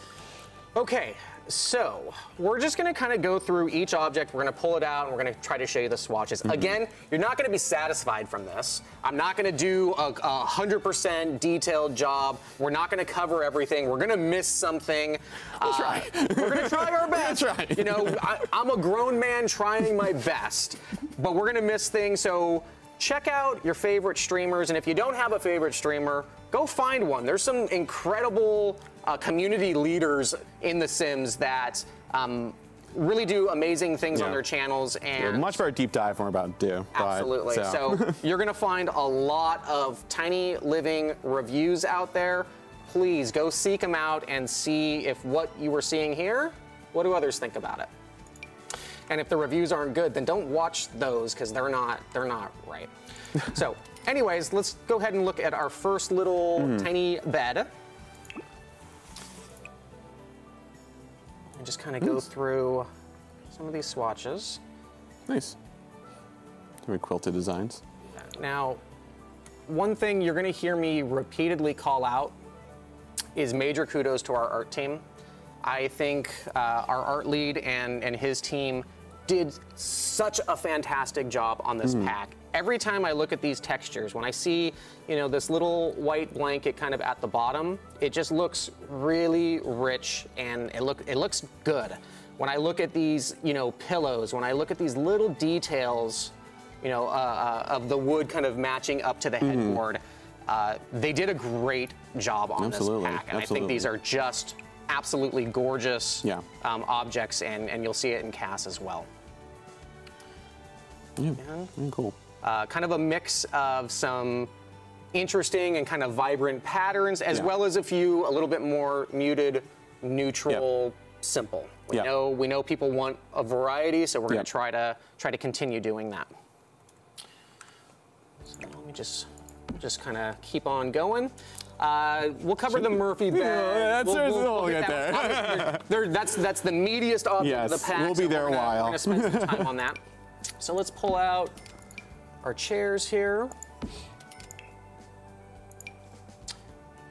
Speaker 2: Okay, So we're just going to kind of go through each object. We're going to pull it out and we're going to try to show you the swatches. Again, you're not going to be satisfied from this. I'm not going to do a 100% detailed job. We're not going to cover everything. We're going to miss something.
Speaker 1: We'll try.
Speaker 2: We're going to try our best.
Speaker 1: Try.
Speaker 2: You know, I'm a grown man trying my best, but we're going to miss things. So check out your favorite streamers, and if you don't have a favorite streamer, go find one. There's some incredible community leaders in The Sims that really do amazing things on their channels. And
Speaker 1: much better deep dive than we're about to do.
Speaker 2: Absolutely. So you're going to find a lot of Tiny Living reviews out there. Please go seek them out and see if what you were seeing here, what do others think about it? And if the reviews aren't good, then don't watch those because they're not right. So anyways, let's go ahead and look at our first little tiny bed. And just kind of go through some of these swatches.
Speaker 1: Nice. Very quilted designs.
Speaker 2: Now, one thing you're going to hear me repeatedly call out is major kudos to our art team. I think our art lead and his team did such a fantastic job on this pack. Every time I look at these textures, when I see, you know, this little white blanket kind of at the bottom, it just looks really rich and it looks good. When I look at these, you know, pillows, when I look at these little details, you know, of the wood kind of matching up to the headboard, they did a great job on this pack. And I think these are just absolutely gorgeous objects, and you'll see it in CAS as well.
Speaker 1: Yeah, cool.
Speaker 2: Kind of a mix of some interesting and kind of vibrant patterns, as well as a few a little bit more muted, neutral, simple. We know people want a variety, so we're going to try to continue doing that. So let me just kind of keep on going. We'll cover the Murphy bed. We'll get there. That's the meatiest object of the pack.
Speaker 1: We'll be there a while.
Speaker 2: We're going to spend some time on that. So let's pull out our chairs here.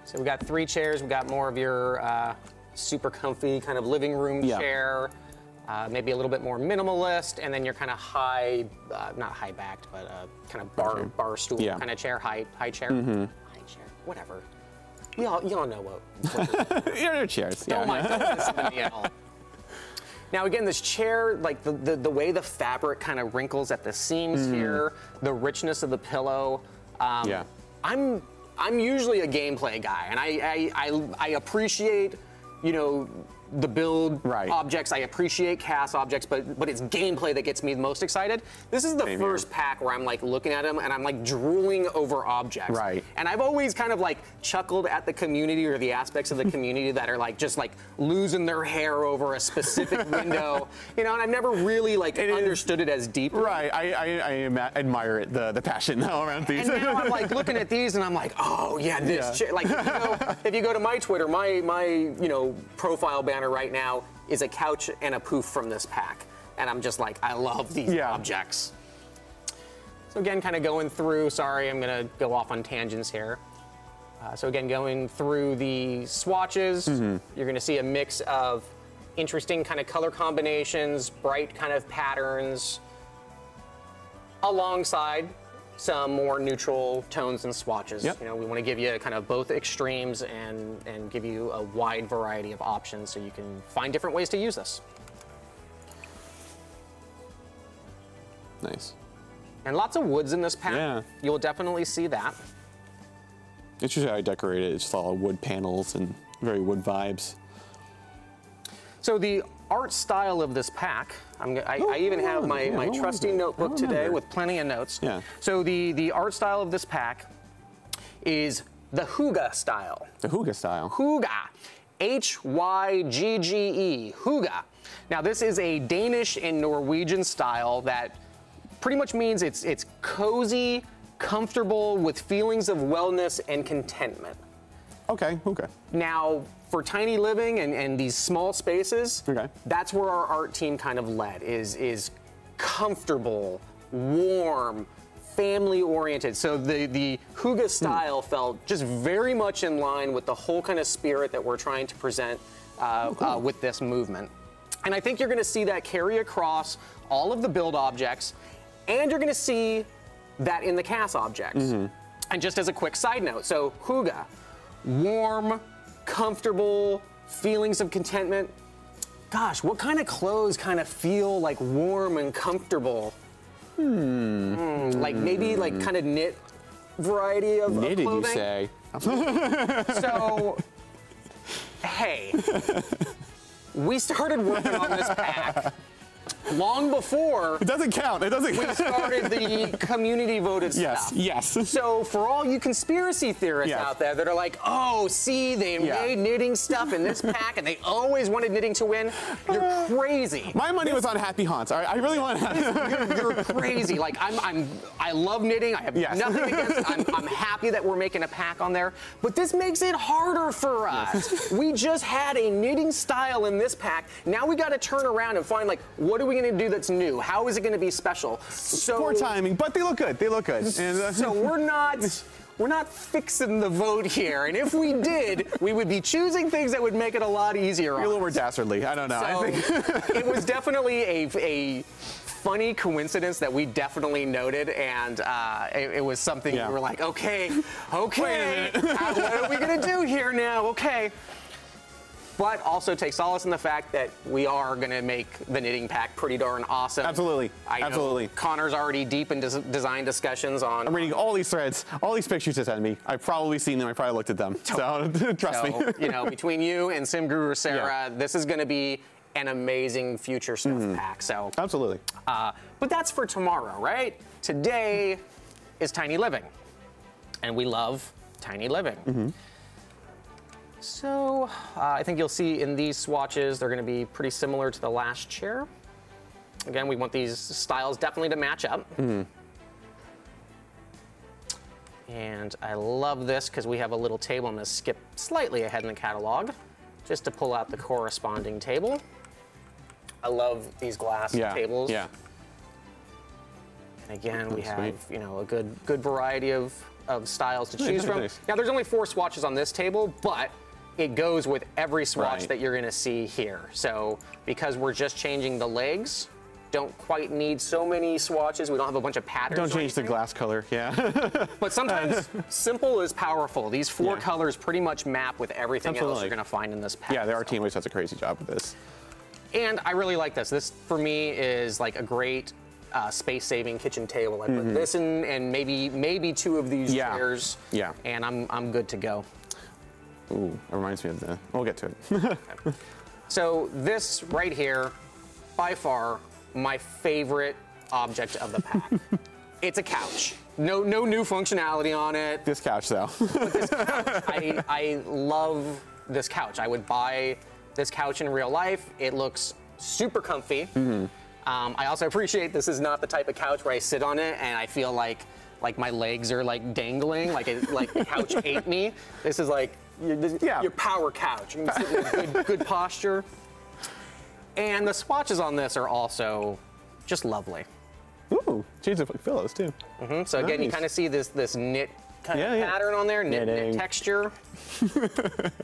Speaker 2: So we got 3 chairs. We got more of your super comfy kind of living room chair, maybe a little bit more minimalist, and then your kind of high, not high backed, but kind of bar stool kind of chair, high chair, high chair, whatever. Y'all know what
Speaker 1: Your chairs.
Speaker 2: Don't mind. Don't listen to me at all. Now again, this chair, like the way the fabric kind of wrinkles at the seams here, the richness of the pillow. I'm usually a gameplay guy, and I appreciate, you know, the build objects. I appreciate CAS objects, but it's gameplay that gets me the most excited. This is the first pack where I'm like looking at them and I'm like drooling over objects. And I've always kind of like chuckled at the community or the aspects of the community that are like just like losing their hair over a specific window, you know, and I've never really like understood it as deeply.
Speaker 1: I admire it, the passion now around these.
Speaker 2: And now I'm like looking at these and I'm like, oh yeah, this chair. Like if you go to my Twitter, my you know profile banner right now is a couch and a poof from this pack, and I'm just like, I love these objects. So again, kind of going through, sorry, I'm gonna go off on tangents here. So again, going through the swatches, you're gonna see a mix of interesting kind of color combinations, bright kind of patterns, alongside some more neutral tones and swatches. You know, we want to give you kind of both extremes and give you a wide variety of options so you can find different ways to use this.
Speaker 1: Nice.
Speaker 2: And lots of woods in this pack. You'll definitely see that.
Speaker 1: It's just how I decorate it. It's just all wood panels and very wood vibes.
Speaker 2: So the art style of this pack, I even have my trusty notebook today with plenty of notes. So the art style of this pack is the Hygge style.
Speaker 1: The Hygge style.
Speaker 2: Hygge. H-Y-G-G-E. Hygge. Now this is a Danish and Norwegian style that pretty much means it's cozy, comfortable, with feelings of wellness and contentment.
Speaker 1: Okay.
Speaker 2: Now, for tiny living and these small spaces, that's where our art team kind of led, is comfortable, warm, family-oriented. So the Hygge style felt just very much in line with the whole kind of spirit that we're trying to present with this movement. And I think you're gonna see that carry across all of the build objects, and you're gonna see that in the CAS objects. And just as a quick side note, so Hygge, warm, comfortable, feelings of contentment. Gosh, what kind of clothes kind of feel like warm and comfortable? Like maybe like kind of knit variety of
Speaker 1: Knitted,
Speaker 2: clothing?
Speaker 1: you say?
Speaker 2: So, hey, we started working on this pack long before
Speaker 1: It doesn't count. It doesn't
Speaker 2: we
Speaker 1: count.
Speaker 2: started the community voted
Speaker 1: Yes,
Speaker 2: stuff.
Speaker 1: yes.
Speaker 2: So for all you conspiracy theorists
Speaker 1: Yes.
Speaker 2: out there that are like, oh, see, they made knitting stuff in this pack and they always wanted knitting to win, you're crazy.
Speaker 1: My money was on Happy Haunts. All right, I really want to.
Speaker 2: You're crazy. Like I love knitting. I have nothing against it. I'm happy that we're making a pack on there, but this makes it harder for us. We just had a knitting style in this pack. Now we got to turn around and find like, what are we going to do that's new? How is it going to be special? So
Speaker 1: Poor timing, but they look good. They look good. And,
Speaker 2: so we're not fixing the vote here, and if we did, we would be choosing things that would make it a lot easier.
Speaker 1: a little more dastardly. I don't know.
Speaker 2: So
Speaker 1: I think
Speaker 2: it was definitely a funny coincidence that we definitely noted, and it was something we were like, okay, what are we gonna do here now? Okay. But also take solace in the fact that we are going to make the knitting pack pretty darn awesome.
Speaker 1: Absolutely.
Speaker 2: I know Connor's already deep in design discussions on.
Speaker 1: I'm reading all these threads, all these pictures they sent me. I've probably seen them. I probably looked at them. So trust me.
Speaker 2: You know, between you and Sim Guru Sarah, this is going to be an amazing future stuff pack. So
Speaker 1: Absolutely.
Speaker 2: but that's for tomorrow, right? Today is Tiny Living, and we love Tiny Living. So I think you'll see in these swatches, they're going to be pretty similar to the last chair. Again, we want these styles definitely to match up. And I love this because we have a little table. I'm going to skip slightly ahead in the catalog just to pull out the corresponding table. I love these glass tables.
Speaker 1: Yeah.
Speaker 2: And again, we have a good variety of styles to choose from. Now, there's only 4 swatches on this table, but it goes with every swatch that you're going to see here. So because we're just changing the legs, don't quite need so many swatches. We don't have a bunch of patterns.
Speaker 1: Don't change the glass color,
Speaker 2: But sometimes simple is powerful. These 4 colors pretty much map with everything else you're going to find in this pack.
Speaker 1: Yeah, our team always does a crazy job with this.
Speaker 2: And I really like this. This, for me, is like a great space-saving kitchen table. I put this in, and maybe 2 of these chairs. Yeah. And I'm good to go.
Speaker 1: Ooh, that reminds me of the. We'll get to it.
Speaker 2: So this right here, by far, my favorite object of the pack. It's a couch. No new functionality on it.
Speaker 1: This couch, though.
Speaker 2: But this couch, I love this couch. I would buy this couch in real life. It looks super comfy. I also appreciate this is not the type of couch where I sit on it and I feel like my legs are like dangling, like the couch ate me. This is like your power couch. You can sit in good posture. And the swatches on this are also just lovely.
Speaker 1: Ooh, change the pillows too.
Speaker 2: So again, you kind of see this knit kind of pattern on there, knit texture,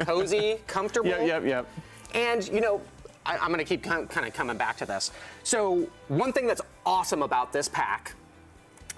Speaker 2: cozy, comfortable.
Speaker 1: Yep.
Speaker 2: And I'm going to keep kind of coming back to this. So one thing that's awesome about this pack,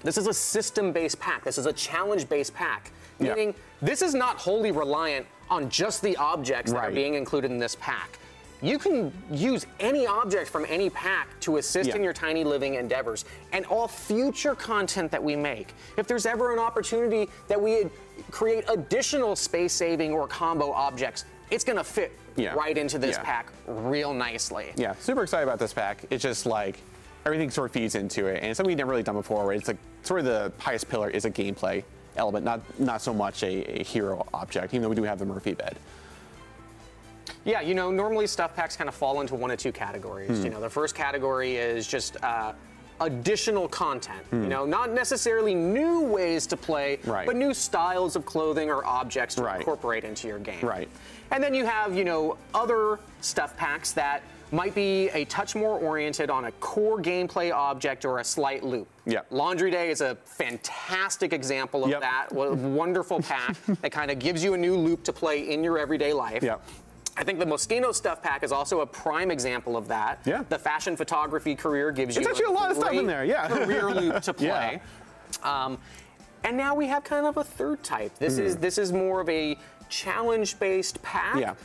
Speaker 2: this is a system-based pack. This is a challenge-based pack, meaning this is not wholly reliant on just the objects that are being included in this pack. You can use any object from any pack to assist in your tiny living endeavors and all future content that we make. If there's ever an opportunity that we create additional space-saving or combo objects, it's going to fit right into this pack real nicely.
Speaker 1: Yeah, super excited about this pack. It's just like everything sort of feeds into it, and it's something we've never really done before. Where it's like sort of the highest pillar is a gameplay element, not so much a hero object, even though we do have the Murphy bed.
Speaker 2: Yeah, normally stuff packs kind of fall into 1 of 2 categories. The first category is just additional content. Not necessarily new ways to play, but new styles of clothing or objects to incorporate into your game. And then you have, other stuff packs that might be a touch more oriented on a core gameplay object or a slight loop. Laundry Day is a fantastic example of that. What a wonderful pack that kind of gives you a new loop to play in your everyday life. I think the Moschino stuff pack is also a prime example of that.
Speaker 1: Yeah.
Speaker 2: The fashion photography career gives you
Speaker 1: actually a lot of stuff in there, yeah.
Speaker 2: career loop to play.
Speaker 1: Yeah.
Speaker 2: And now we have kind of a third type. This is more of a challenge-based pack.
Speaker 1: Yeah.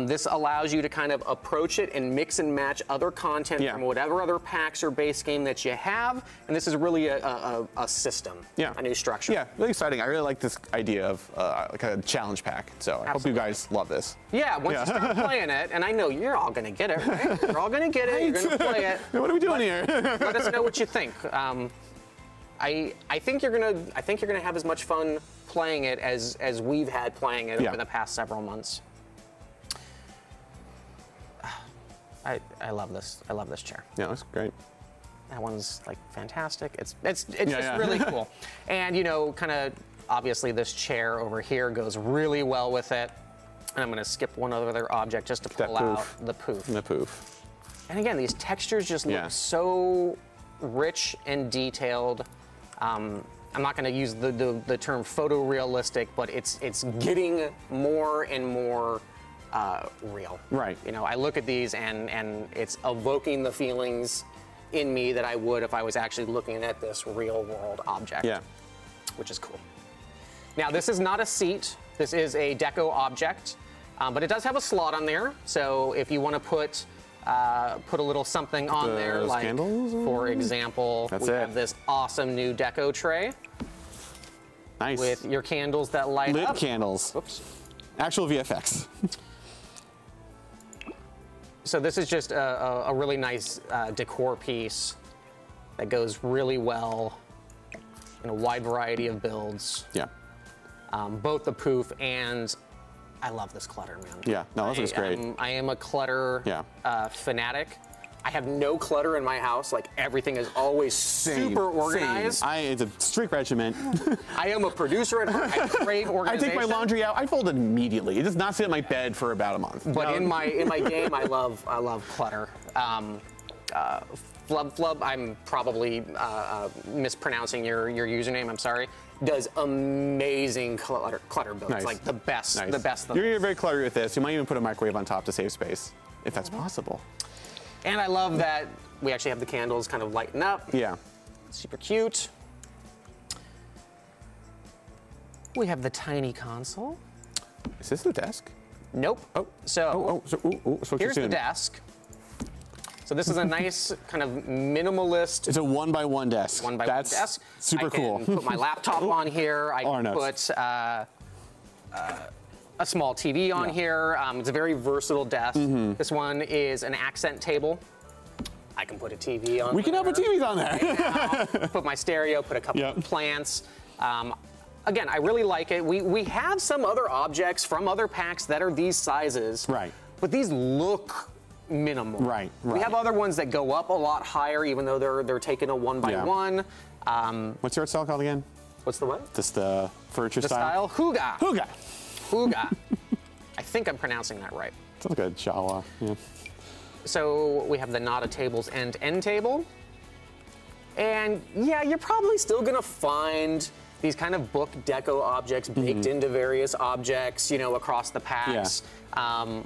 Speaker 2: This allows you to kind of approach it and mix and match other content from whatever other packs or base game that you have. And this is really a system, a new structure.
Speaker 1: Yeah, really exciting. I really like this idea of like a challenge pack. So I hope you guys love this.
Speaker 2: Yeah, once you start playing it, and I know you're all going to get it, right? You're all going to get it. You're going to play it.
Speaker 1: What are we doing here?
Speaker 2: Let us know what you think. I think you're gonna have as much fun playing it as we've had playing it over the past several months. I love this. I love this chair.
Speaker 1: Yeah, that's great.
Speaker 2: That one's like fantastic. It's just really cool. And you know, kind of obviously this chair over here goes really well with it. And I'm gonna skip one other object just to pull out the poof.
Speaker 1: The poof.
Speaker 2: And again, these textures just look so rich and detailed. I'm not going to use the term photorealistic, but it's getting more and more real.
Speaker 1: Right.
Speaker 2: You know, I look at these and it's evoking the feelings in me that I would if I was actually looking at this real world object. Yeah. Which is cool. Now, this is not a seat. This is a deco object, but it does have a slot on there. So if you want to put a little something on there, like, candles? For example, we have this awesome new deco tray.
Speaker 1: Nice.
Speaker 2: With your candles that light up.
Speaker 1: Lit candles. Oops. Actual VFX.
Speaker 2: So this is just a really nice decor piece that goes really well in a wide variety of builds. Yeah. Both the poof and I love this clutter, man. Yeah, no, this is great. I am a clutter fanatic. I have no clutter in my house. Like, everything is always super organized.
Speaker 1: It's a strict regimen.
Speaker 2: I am a producer at heart. I crave organization.
Speaker 1: I take my laundry out. I fold it immediately. It does not sit in my bed for about a month.
Speaker 2: But in my game, I love clutter. Flub, I'm probably mispronouncing your username. I'm sorry. Does amazing clutter builds, nice. Like the best, nice. The best.
Speaker 1: You're gonna get very cluttery with this. You might even put a microwave on top to save space, if that's possible.
Speaker 2: And I love that we actually have the candles kind of lighten up. Yeah. Super cute. We have the tiny console.
Speaker 1: Is this the desk?
Speaker 2: Nope. Oh. So, here's the desk. So this is a nice kind of minimalist.
Speaker 1: It's a 1x1 desk.
Speaker 2: 1x1 desk.
Speaker 1: Super cool.
Speaker 2: I can put my laptop on here. I can put a small TV on here. It's a very versatile desk. This one is an accent table. I can put a TV on.
Speaker 1: We can have a TVs on there.
Speaker 2: Right, put my stereo. Put a couple of plants. Again, I really like it. We have some other objects from other packs that are these sizes. Right. But these look minimal. Right. We have other ones that go up a lot higher, even though they're taking a 1x1.
Speaker 1: What's your art style called again?
Speaker 2: What's the what?
Speaker 1: Just the furniture style.
Speaker 2: Hygge.
Speaker 1: Hygge.
Speaker 2: Hygge. I think I'm pronouncing that right.
Speaker 1: Sounds good. Jawa. Yeah.
Speaker 2: So we have the not a tables end table. And yeah, you're probably still gonna find these kind of book deco objects baked into various objects, you know, across the packs. Yeah.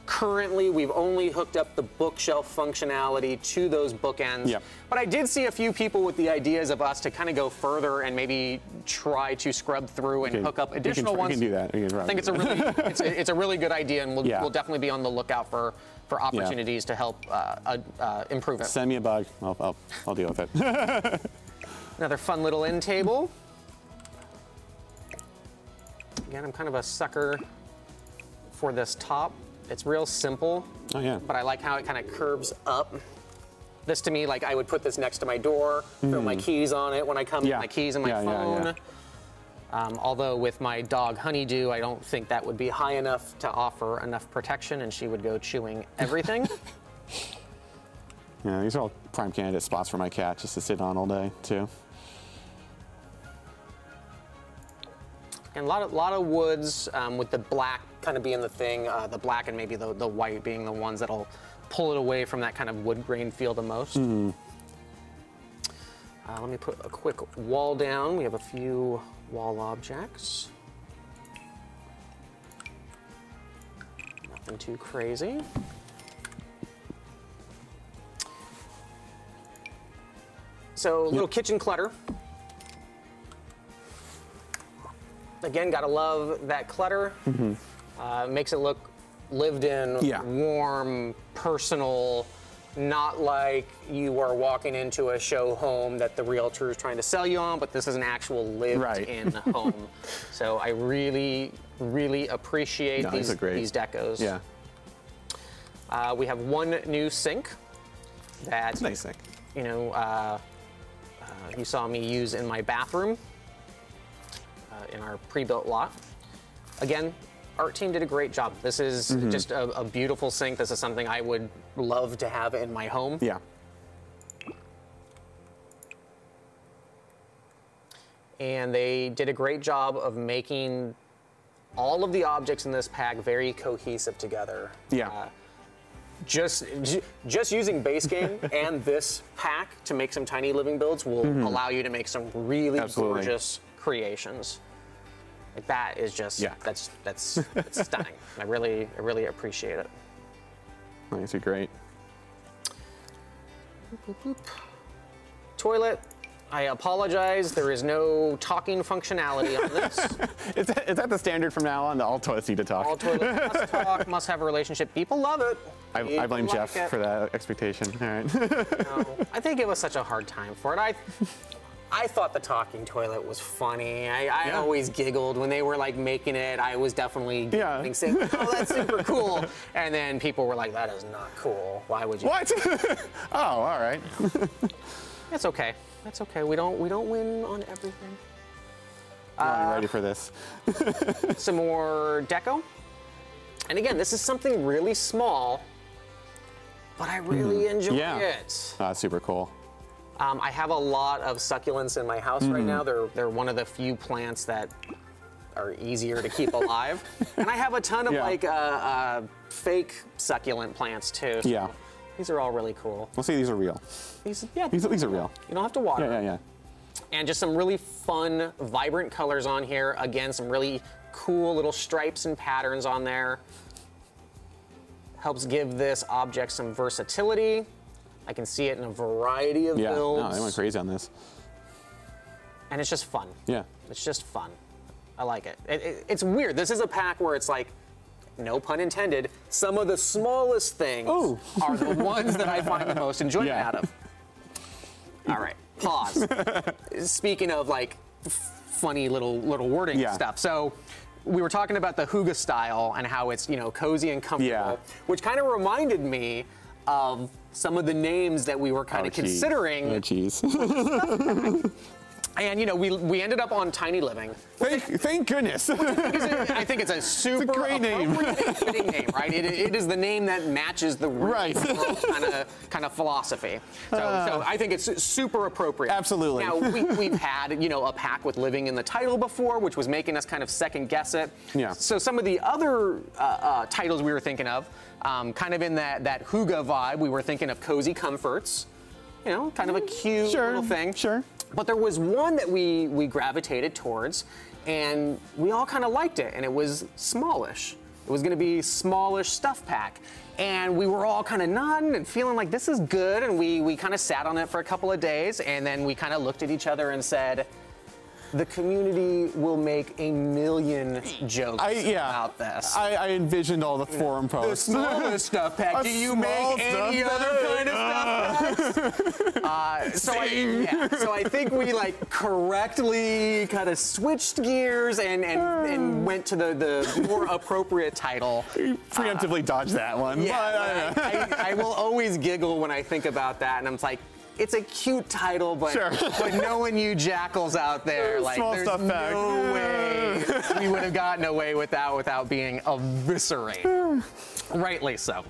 Speaker 2: Currently, we've only hooked up the bookshelf functionality to those bookends. Yep. But I did see a few people with the ideas of us to kind of go further and maybe try to scrub through and hook up additional ones.
Speaker 1: We can do that.
Speaker 2: I think it's a really good idea, and we'll definitely be on the lookout for opportunities to help improve it.
Speaker 1: Send me a bug. I'll deal with it.
Speaker 2: Another fun little end table. Again, I'm kind of a sucker for this top. It's real simple, but I like how it kind of curves up. This to me, like I would put this next to my door, throw my keys on it when I come in, my keys and my phone. Although with my dog Honeydew, I don't think that would be high enough to offer enough protection, and she would go chewing everything.
Speaker 1: Yeah, these are all prime candidate spots for my cat just to sit on all day too.
Speaker 2: And a lot of woods with the black kind of being the thing, the black and maybe the white being the ones that'll pull it away from that kind of wood grain feel the most. Let me put a quick wall down. We have a few wall objects. Nothing too crazy. So, a little kitchen clutter. Again, gotta love that clutter. Makes it look lived in, warm, personal, not like you are walking into a show home that the realtor is trying to sell you on, but this is an actual lived-in home. So I really, really appreciate these decos.
Speaker 1: Yeah.
Speaker 2: We have one new sink that,
Speaker 1: nice sink.
Speaker 2: You know, you saw me use in my bathroom in our pre-built lot. Again, art team did a great job. This is just a beautiful sink. This is something I would love to have in my home.
Speaker 1: Yeah.
Speaker 2: And they did a great job of making all of the objects in this pack very cohesive together.
Speaker 1: Yeah.
Speaker 2: Just using base game and this pack to make some tiny living builds will allow you to make some really gorgeous creations. Like that is just that's stunning. I really appreciate it.
Speaker 1: Nice, you're great.
Speaker 2: Boop, boop, boop. Toilet. I apologize. There is no talking functionality on this.
Speaker 1: Is that the standard from now on? All toilets need to talk.
Speaker 2: All toilets must talk, must have a relationship. People love it.
Speaker 1: I blame Jeff for that expectation. All right.
Speaker 2: No, I think it was such a hard time for it. I thought the talking toilet was funny. I always giggled when they were like making it. I was definitely saying, "Oh, that's super cool," and then people were like, "That is not cool. Why would you?"
Speaker 1: What? Oh, all right.
Speaker 2: That's okay. That's okay. We don't win on everything.
Speaker 1: I'm ready for this.
Speaker 2: Some more deco. And again, this is something really small, but I really enjoy it.
Speaker 1: Super cool.
Speaker 2: I have a lot of succulents in my house right now. They're one of the few plants that are easier to keep alive. And I have a ton of like fake succulent plants too. So
Speaker 1: yeah.
Speaker 2: These are all really cool.
Speaker 1: We'll see, these are real.
Speaker 2: These
Speaker 1: are real.
Speaker 2: You don't have to water.
Speaker 1: Yeah.
Speaker 2: And just some really fun, vibrant colors on here. Again, some really cool little stripes and patterns on there. Helps give this object some versatility. I can see it in a variety of builds.
Speaker 1: No, they went crazy on this.
Speaker 2: And it's just fun.
Speaker 1: Yeah.
Speaker 2: It's just fun. I like it. It's weird. This is a pack where it's like, no pun intended, some of the smallest things are the ones that I find the most enjoyment out of. All right, pause. Speaking of like funny little wording stuff. So we were talking about the hygge style and how it's, you know, cozy and comfortable, which kind of reminded me of some of the names that we were kind of considering.
Speaker 1: Oh, geez.
Speaker 2: And, you know, we ended up on Tiny Living.
Speaker 1: Thank goodness.
Speaker 2: I think it's a super
Speaker 1: great name.
Speaker 2: fitting name, right? It is the name that matches the kind of philosophy. So I think it's super appropriate.
Speaker 1: Absolutely.
Speaker 2: Now, we've had, you know, a pack with living in the title before, which was making us kind of second guess it. Yeah. So some of the other titles we were thinking of, kind of in that hygge vibe, we were thinking of Cozy Comforts. You know, kind of a cute little thing. Sure. But there was one that we gravitated towards, and we all kind of liked it, and it was smallish. It was going to be smallish stuff pack. And we were all kind of nodding and feeling like this is good, and we kind of sat on it for a couple of days, and then we kind of looked at each other and said, the community will make a million jokes about this.
Speaker 1: I envisioned all the forum posts.
Speaker 2: The smallest stuff pack. Do you make any other kind of stuff packs? So I think we like correctly kind of switched gears and went to the more appropriate title.
Speaker 1: Preemptively dodged that one.
Speaker 2: Yeah, I will always giggle when I think about that, and I'm like, it's a cute title, but knowing you jackals out there, like, there's no way we would have gotten away with that without being eviscerated. Rightly so.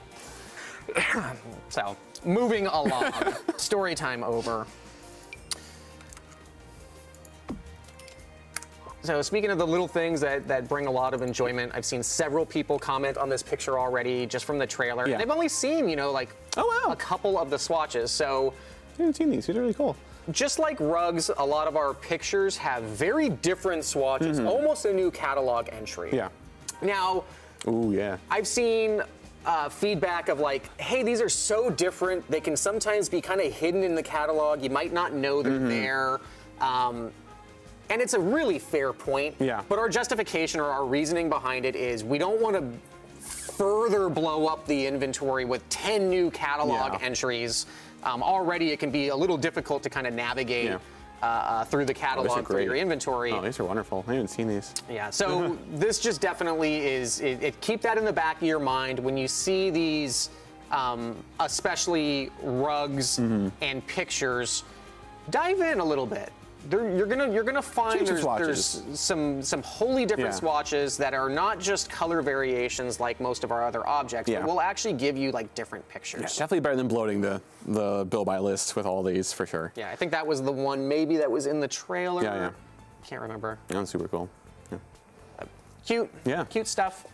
Speaker 2: So, moving along. Story time over. So speaking of the little things that bring a lot of enjoyment, I've seen several people comment on this picture already just from the trailer. They've only seen, you know, like a couple of the swatches. So
Speaker 1: I haven't seen these. These are really cool.
Speaker 2: Just like rugs, a lot of our pictures have very different swatches, almost a new catalog entry. Yeah. Now,
Speaker 1: Ooh, yeah.
Speaker 2: I've seen feedback of like, hey, these are so different. They can sometimes be kind of hidden in the catalog. You might not know they're there. And it's a really fair point.
Speaker 1: Yeah.
Speaker 2: But our justification or our reasoning behind it is we don't want to further blow up the inventory with 10 new catalog entries. Already it can be a little difficult to kind of navigate through the catalog for your inventory.
Speaker 1: Oh, these are wonderful. I haven't seen these.
Speaker 2: Yeah, so this just definitely is, keep that in the back of your mind when you see these, especially rugs and pictures, dive in a little bit. You're gonna find there's some wholly different swatches that are not just color variations like most of our other objects, but will actually give you like different pictures.
Speaker 1: Yeah, definitely better than bloating the bill buy list with all these for sure.
Speaker 2: Yeah, I think that was the one maybe that was in the trailer.
Speaker 1: Yeah.
Speaker 2: Can't remember.
Speaker 1: Yeah, that's super cool. Yeah.
Speaker 2: Cute. Yeah. Cute stuff.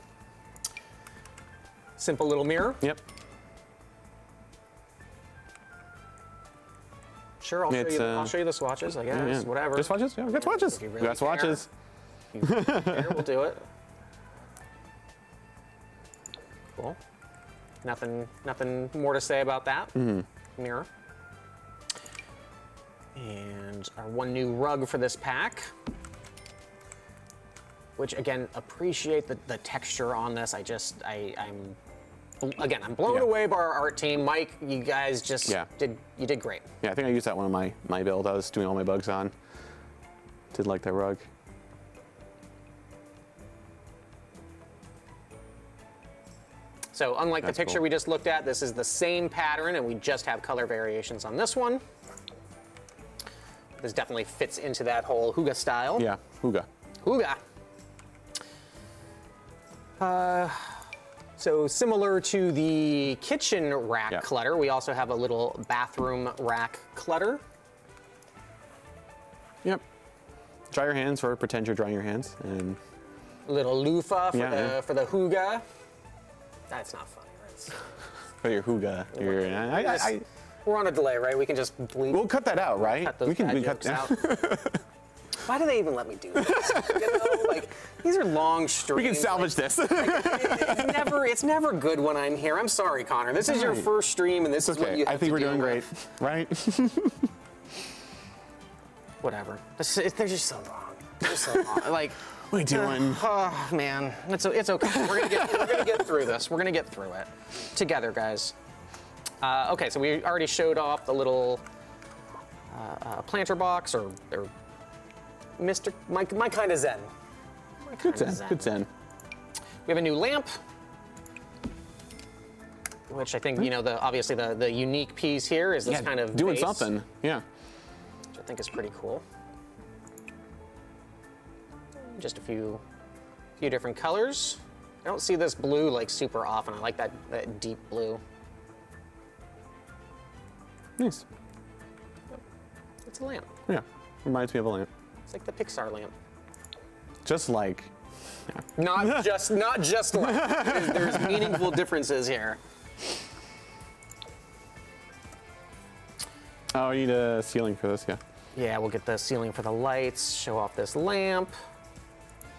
Speaker 2: Simple little mirror.
Speaker 1: Yep.
Speaker 2: Sure, I'll show you the swatches, I guess. Whatever.
Speaker 1: Just swatches? Yeah, we got swatches.
Speaker 2: Really
Speaker 1: we got swatches.
Speaker 2: Here, we'll do it. Cool. Nothing more to say about that. Mirror. And our one new rug for this pack. Which again, appreciate the texture on this. I'm blown away by our art team. Mike, you guys just did great.
Speaker 1: Yeah, I think I used that one on my build. I was doing all my bugs on. Did like that rug.
Speaker 2: So unlike the picture we just looked at, this is the same pattern and we just have color variations on this one. This definitely fits into that whole hygge style.
Speaker 1: Yeah, hygge.
Speaker 2: Hygge. So similar to the kitchen rack clutter, we also have a little bathroom rack clutter. Yep.
Speaker 1: Dry your hands or pretend you're drying your hands. And
Speaker 2: little loofah for the hygge. That's not funny, right?
Speaker 1: For your hygge.
Speaker 2: We're on a delay, right? We can just bleep.
Speaker 1: We'll cut that out, right?
Speaker 2: Cut those bad jokes out. Why do they even let me do this? You know, like, these are long streams.
Speaker 1: We can salvage this.
Speaker 2: It's never good when I'm here. I'm sorry, Connor. This is your first stream, and this is what you have
Speaker 1: I think we're doing great, right?
Speaker 2: Whatever. They're just so wrong. They're so wrong. Like,
Speaker 1: what are you doing?
Speaker 2: Oh man, it's okay. We're gonna get through this. We're gonna get through it together, guys. Okay, so we already showed off the little planter box, or Mr. My kind of zen.
Speaker 1: Good zen. Good zen.
Speaker 2: We have a new lamp, which I think obviously the unique piece here is this kind of
Speaker 1: doing
Speaker 2: base,
Speaker 1: something. Yeah.
Speaker 2: Which I think is pretty cool. Just a few different colors. I don't see this blue like super often. I like that deep blue.
Speaker 1: Nice.
Speaker 2: It's a lamp.
Speaker 1: Yeah, reminds me of a lamp.
Speaker 2: It's like the Pixar lamp.
Speaker 1: Just like. Yeah.
Speaker 2: Not just like. There's meaningful differences here.
Speaker 1: Oh, you need a ceiling for this, yeah.
Speaker 2: Yeah, we'll get the ceiling for the lights. Show off this lamp.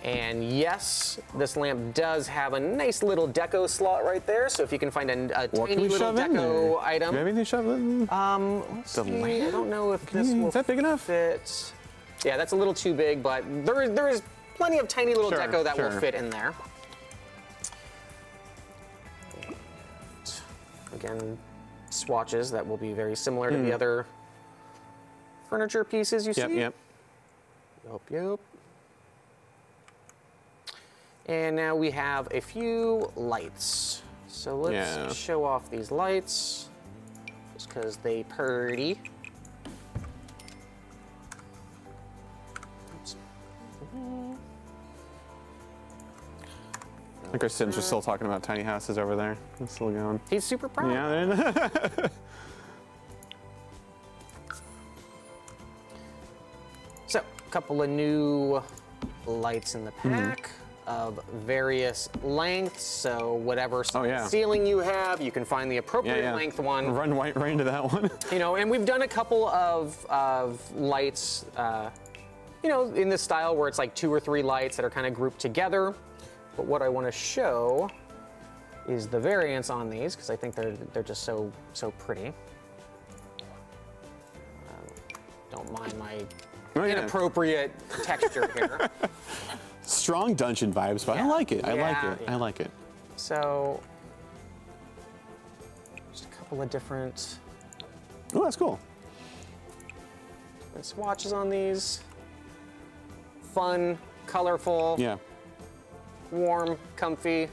Speaker 2: And yes, this lamp does have a nice little deco slot right there. So if you can find a tiny little deco item.
Speaker 1: Do you have anything to shove in?
Speaker 2: Let's see. I don't know if this will
Speaker 1: is that big enough?
Speaker 2: Fit. Yeah, that's a little too big, but there is plenty of tiny little deco that will fit in there. And again, swatches that will be very similar to the other furniture pieces you see.
Speaker 1: Yep.
Speaker 2: Yep. And now we have a few lights. So let's show off these lights, just because they pretty.
Speaker 1: I think our Sims are still talking about tiny houses over there. It's still going.
Speaker 2: He's super proud.
Speaker 1: Yeah.
Speaker 2: So, a couple of new lights in the pack. Of various lengths, so whatever ceiling you have, you can find the appropriate length one.
Speaker 1: Run right into that one.
Speaker 2: And we've done a couple of lights, in this style where it's like 2 or 3 lights that are kind of grouped together. But what I want to show is the variance on these, because I think they're just so pretty. Don't mind my inappropriate texture here.
Speaker 1: Strong dungeon vibes, but I like it. I like it. I like it.
Speaker 2: So, just a couple of different.
Speaker 1: Oh, that's cool.
Speaker 2: Swatches on these. Fun, colorful.
Speaker 1: Yeah.
Speaker 2: Warm, comfy.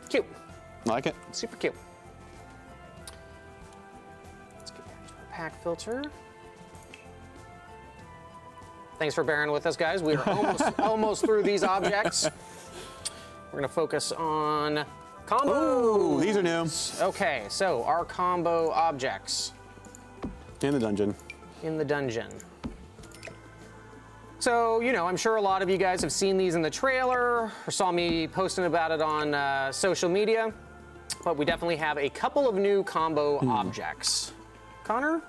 Speaker 2: Cute.
Speaker 1: Like it.
Speaker 2: Super cute. Let's get back to our pack filter. Thanks for bearing with us, guys. We are almost through these objects. We're gonna focus on combos.
Speaker 1: Ooh, these are new.
Speaker 2: Okay, so our combo objects.
Speaker 1: In the dungeon.
Speaker 2: In the dungeon. So, you know, I'm sure a lot of you guys have seen these in the trailer or saw me posting about it on social media, but we definitely have a couple of new combo objects. Connor,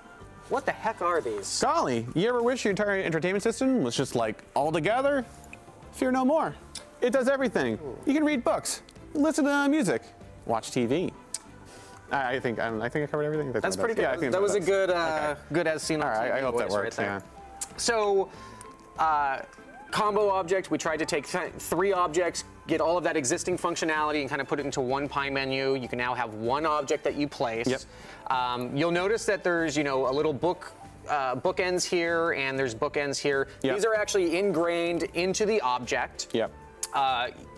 Speaker 2: what the heck are these?
Speaker 1: Golly, you ever wish your entire entertainment system was just like all together? Fear no more. It does everything. Ooh. You can read books, listen to music, watch TV. I think I covered everything.
Speaker 2: That's pretty good. Yeah, that was a good, good as seen on TV.
Speaker 1: I hope that works.
Speaker 2: Right there. Yeah. So, combo object. We tried to take 3 objects, get all of that existing functionality, and kind of put it into one pie menu. You can now have one object that you place. Yep. You'll notice that there's, you know, a little bookends here, and there's bookends here. Yep. These are actually ingrained into the object.
Speaker 1: Yep.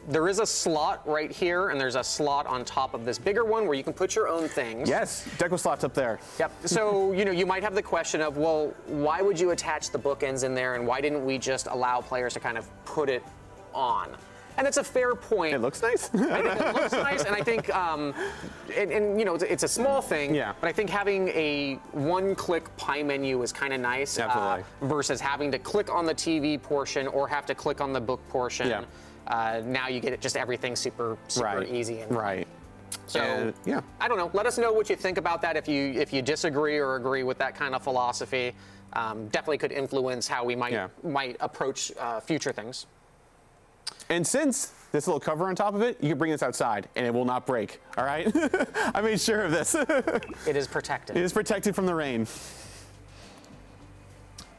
Speaker 2: There is a slot right here, and there's a slot on top of this bigger one where you can put your own things.
Speaker 1: Yes, deco slots up there.
Speaker 2: Yep. So, you know, you might have the question of, well, why would you attach the bookends in there, and why didn't we just allow players to kind of put it on? And it's a fair point.
Speaker 1: It looks nice.
Speaker 2: I think it looks nice, and I think, and you know, it's a small thing.
Speaker 1: Yeah.
Speaker 2: But I think having a one-click pie menu is kind of nice.
Speaker 1: Absolutely.
Speaker 2: Versus having to click on the TV portion or have to click on the book portion.
Speaker 1: Yeah.
Speaker 2: Now you get it just everything super easy.
Speaker 1: Right.
Speaker 2: So
Speaker 1: yeah.
Speaker 2: I don't know. Let us know what you think about that. If you disagree or agree with that kind of philosophy, definitely could influence how we might approach future things.
Speaker 1: And since this little cover on top of it, you can bring this outside and it will not break. All right. I made sure of this.
Speaker 2: It is protected.
Speaker 1: It is protected from the rain.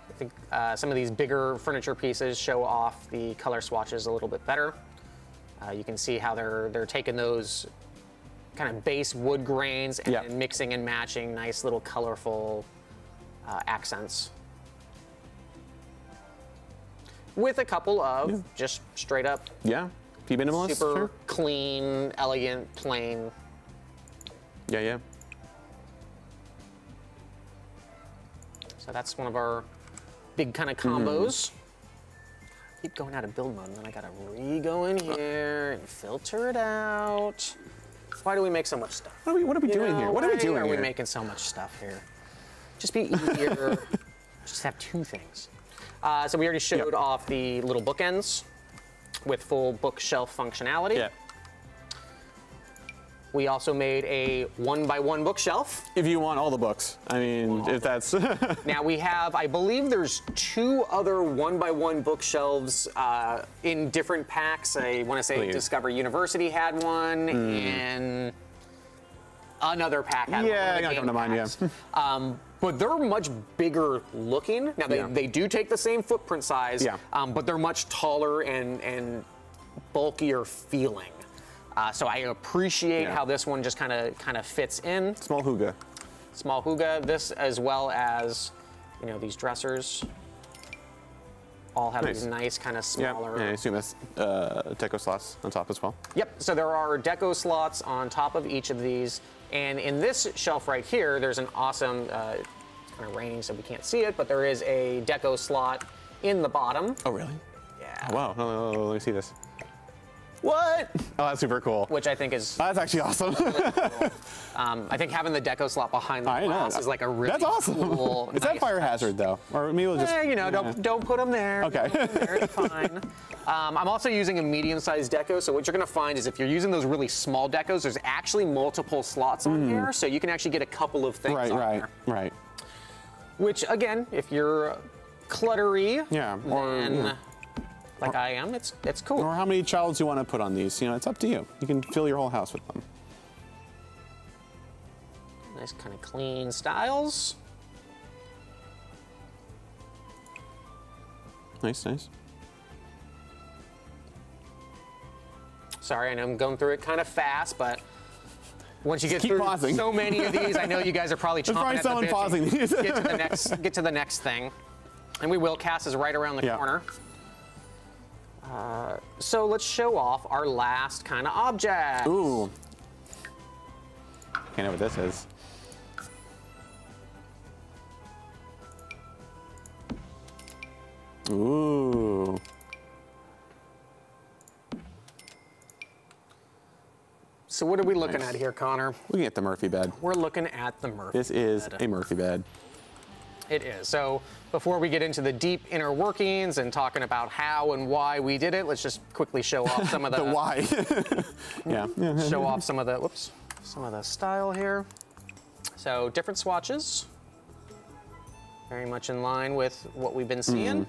Speaker 2: I think some of these bigger furniture pieces show off the color swatches a little bit better. You can see how they're taking those kind of base wood grains and mixing and matching nice little colorful accents. With a couple of just straight up.
Speaker 1: Yeah. Be minimalist.
Speaker 2: Super clean, elegant, plain.
Speaker 1: Yeah.
Speaker 2: So that's one of our big kind of combos. Keep going out of build mode, and then I gotta re-go in here and filter it out. Why do we make so much stuff?
Speaker 1: What are we doing here? What are we doing here?
Speaker 2: Why are we making so much stuff here? Just be easier. Just have 2 things. So we already showed off the little bookends with full bookshelf functionality.
Speaker 1: Yeah.
Speaker 2: We also made a 1x1 bookshelf.
Speaker 1: If you want all the books. I mean, if that's...
Speaker 2: Now we have, I believe there's 2 other 1x1 bookshelves in different packs. I want to say Discover University had one, and another pack had one.
Speaker 1: Yeah, I gotta come to mind,
Speaker 2: but they're much bigger looking. Now they do take the same footprint size, but they're much taller and bulkier feeling. So I appreciate how this one just kind of fits in.
Speaker 1: Small hygge.
Speaker 2: Small hygge. This, as well as, you know, these dressers, all have these nice kind of smaller.
Speaker 1: Yeah, I assume that's deco slots on top as well.
Speaker 2: Yep. So there are deco slots on top of each of these, and in this shelf right here, there's an awesome. It's kind of raining, so we can't see it, but there is a deco slot in the bottom.
Speaker 1: Oh, really?
Speaker 2: Yeah.
Speaker 1: Oh, wow. No, let me see this. What? Oh, that's super cool.
Speaker 2: Which I think is...
Speaker 1: that's actually awesome.
Speaker 2: Really cool. I think having the deco slot behind the glass is like a really cool,
Speaker 1: Is that fire hazard, though? Or maybe we'll just...
Speaker 2: you know, don't put them there.
Speaker 1: Okay.
Speaker 2: Don't put them there, it's fine. I'm also using a medium-sized deco, so what you're going to find is if you're using those really small decos, there's actually multiple slots on here, so you can actually get a couple of things on there.
Speaker 1: Right.
Speaker 2: Which, again, if you're cluttery,
Speaker 1: Yeah, or
Speaker 2: like I am, it's cool.
Speaker 1: Or how many childs you want to put on these. You know, it's up to you. You can fill your whole house with them.
Speaker 2: Nice kind of clean styles.
Speaker 1: Nice, nice.
Speaker 2: Sorry, I know I'm going through it kind of fast, but once you get through
Speaker 1: pausing.
Speaker 2: so many of these, I know you guys are probably chomping at the bit.
Speaker 1: Pausing these.
Speaker 2: Get to the next thing. And we will. Cass is right around the corner. So let's show off our last kind of object.
Speaker 1: Ooh. I know what this is. Ooh.
Speaker 2: So what are we looking at here, Connor?
Speaker 1: Looking at the Murphy bed.
Speaker 2: We're looking at the Murphy
Speaker 1: This is
Speaker 2: bed.
Speaker 1: a Murphy bed.
Speaker 2: It is. So before we get into the deep inner workings and talking about how and why we did it, let's just quickly show off some of the,
Speaker 1: The why. Yeah.
Speaker 2: show off some of the, whoops, some of the style here. So different swatches, very much in line with what we've been seeing.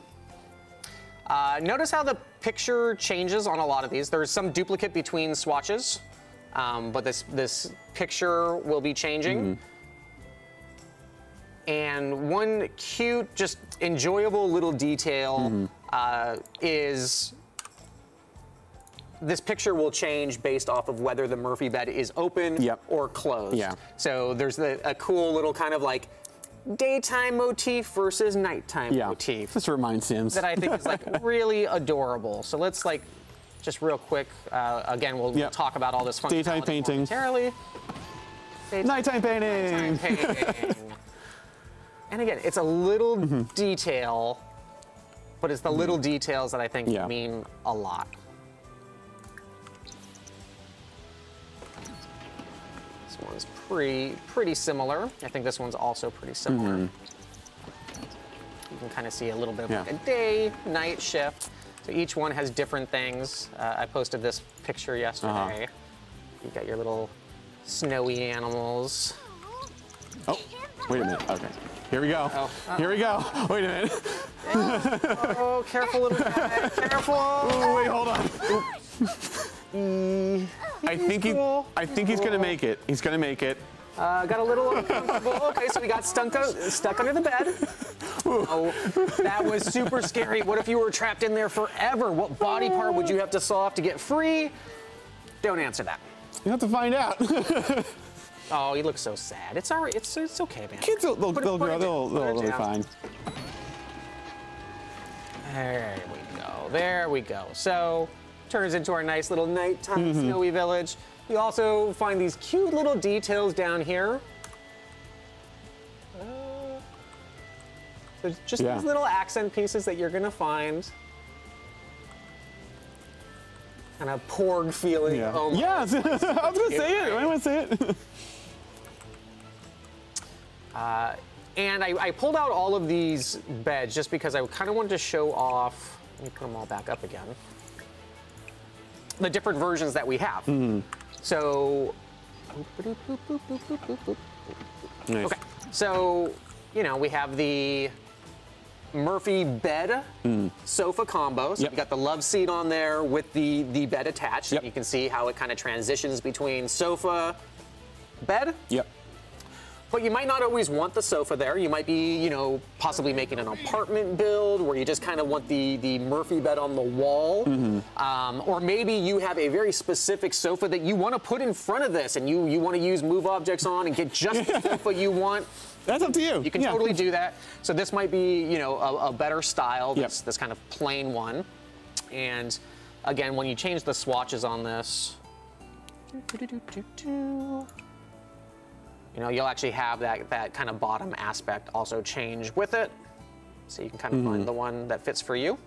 Speaker 2: Notice how the picture changes on a lot of these. There's some duplicate between swatches, but this picture will be changing. And one cute, just enjoyable little detail is this picture will change based off of whether the Murphy bed is open or closed.
Speaker 1: Yeah.
Speaker 2: So there's a cool little kind of like daytime motif versus nighttime motif.
Speaker 1: Just remind Sims.
Speaker 2: That I think is like really adorable. So let's like, just real quick, again, we'll talk about all this functionality
Speaker 1: Daytime painting.
Speaker 2: momentarily.
Speaker 1: Nighttime painting.
Speaker 2: Nighttime painting. And again, it's a little detail, but it's the little details that I think mean a lot. This one's pretty similar. I think this one's also pretty similar. You can kind of see a little bit of like a day-night shift. So each one has different things. I posted this picture yesterday. You got your little snowy animals.
Speaker 1: Oh, wait a minute. Okay. Here we go. Here we go. Wait a minute.
Speaker 2: Oh, careful, little guy. Careful.
Speaker 1: Oh, wait, hold on. I think he's gonna make it. He's gonna make it.
Speaker 2: Got a little uncomfortable. Okay, so we got stuck under the bed. Oh, that was super scary. What if you were trapped in there forever? What body part would you have to saw off to get free? Don't answer that.
Speaker 1: You have to find out.
Speaker 2: Oh, he looks so sad. It's all right. It's okay, man.
Speaker 1: Kids, they'll be fine.
Speaker 2: There we go. There we go. So, turns into our nice little nighttime snowy village. You also find these cute little details down here. There's just these little accent pieces that you're gonna find. Kind of porg feeling.
Speaker 1: Yeah.
Speaker 2: Oh my
Speaker 1: Yes, I was gonna say it. I want to say it.
Speaker 2: And I pulled out all of these beds just because I kind of wanted to show off. Let me put them all back up again. The different versions that we have. So,
Speaker 1: Nice.
Speaker 2: okay. So, you know, we have the Murphy bed sofa combo. So you got the love seat on there with the bed attached. You can see how it kind of transitions between sofa, bed. But you might not always want the sofa there. You might be, you know, possibly making an apartment build where you just kind of want the Murphy bed on the wall. Or maybe you have a very specific sofa that you want to put in front of this and you want to use move objects on and get just the sofa you want.
Speaker 1: That's up to you.
Speaker 2: You can totally do that. So this might be, you know, a better style, this kind of plain one. And again, when you change the swatches on this, you know, you'll actually have that kind of bottom aspect also change with it. So you can kind of find the one that fits for you.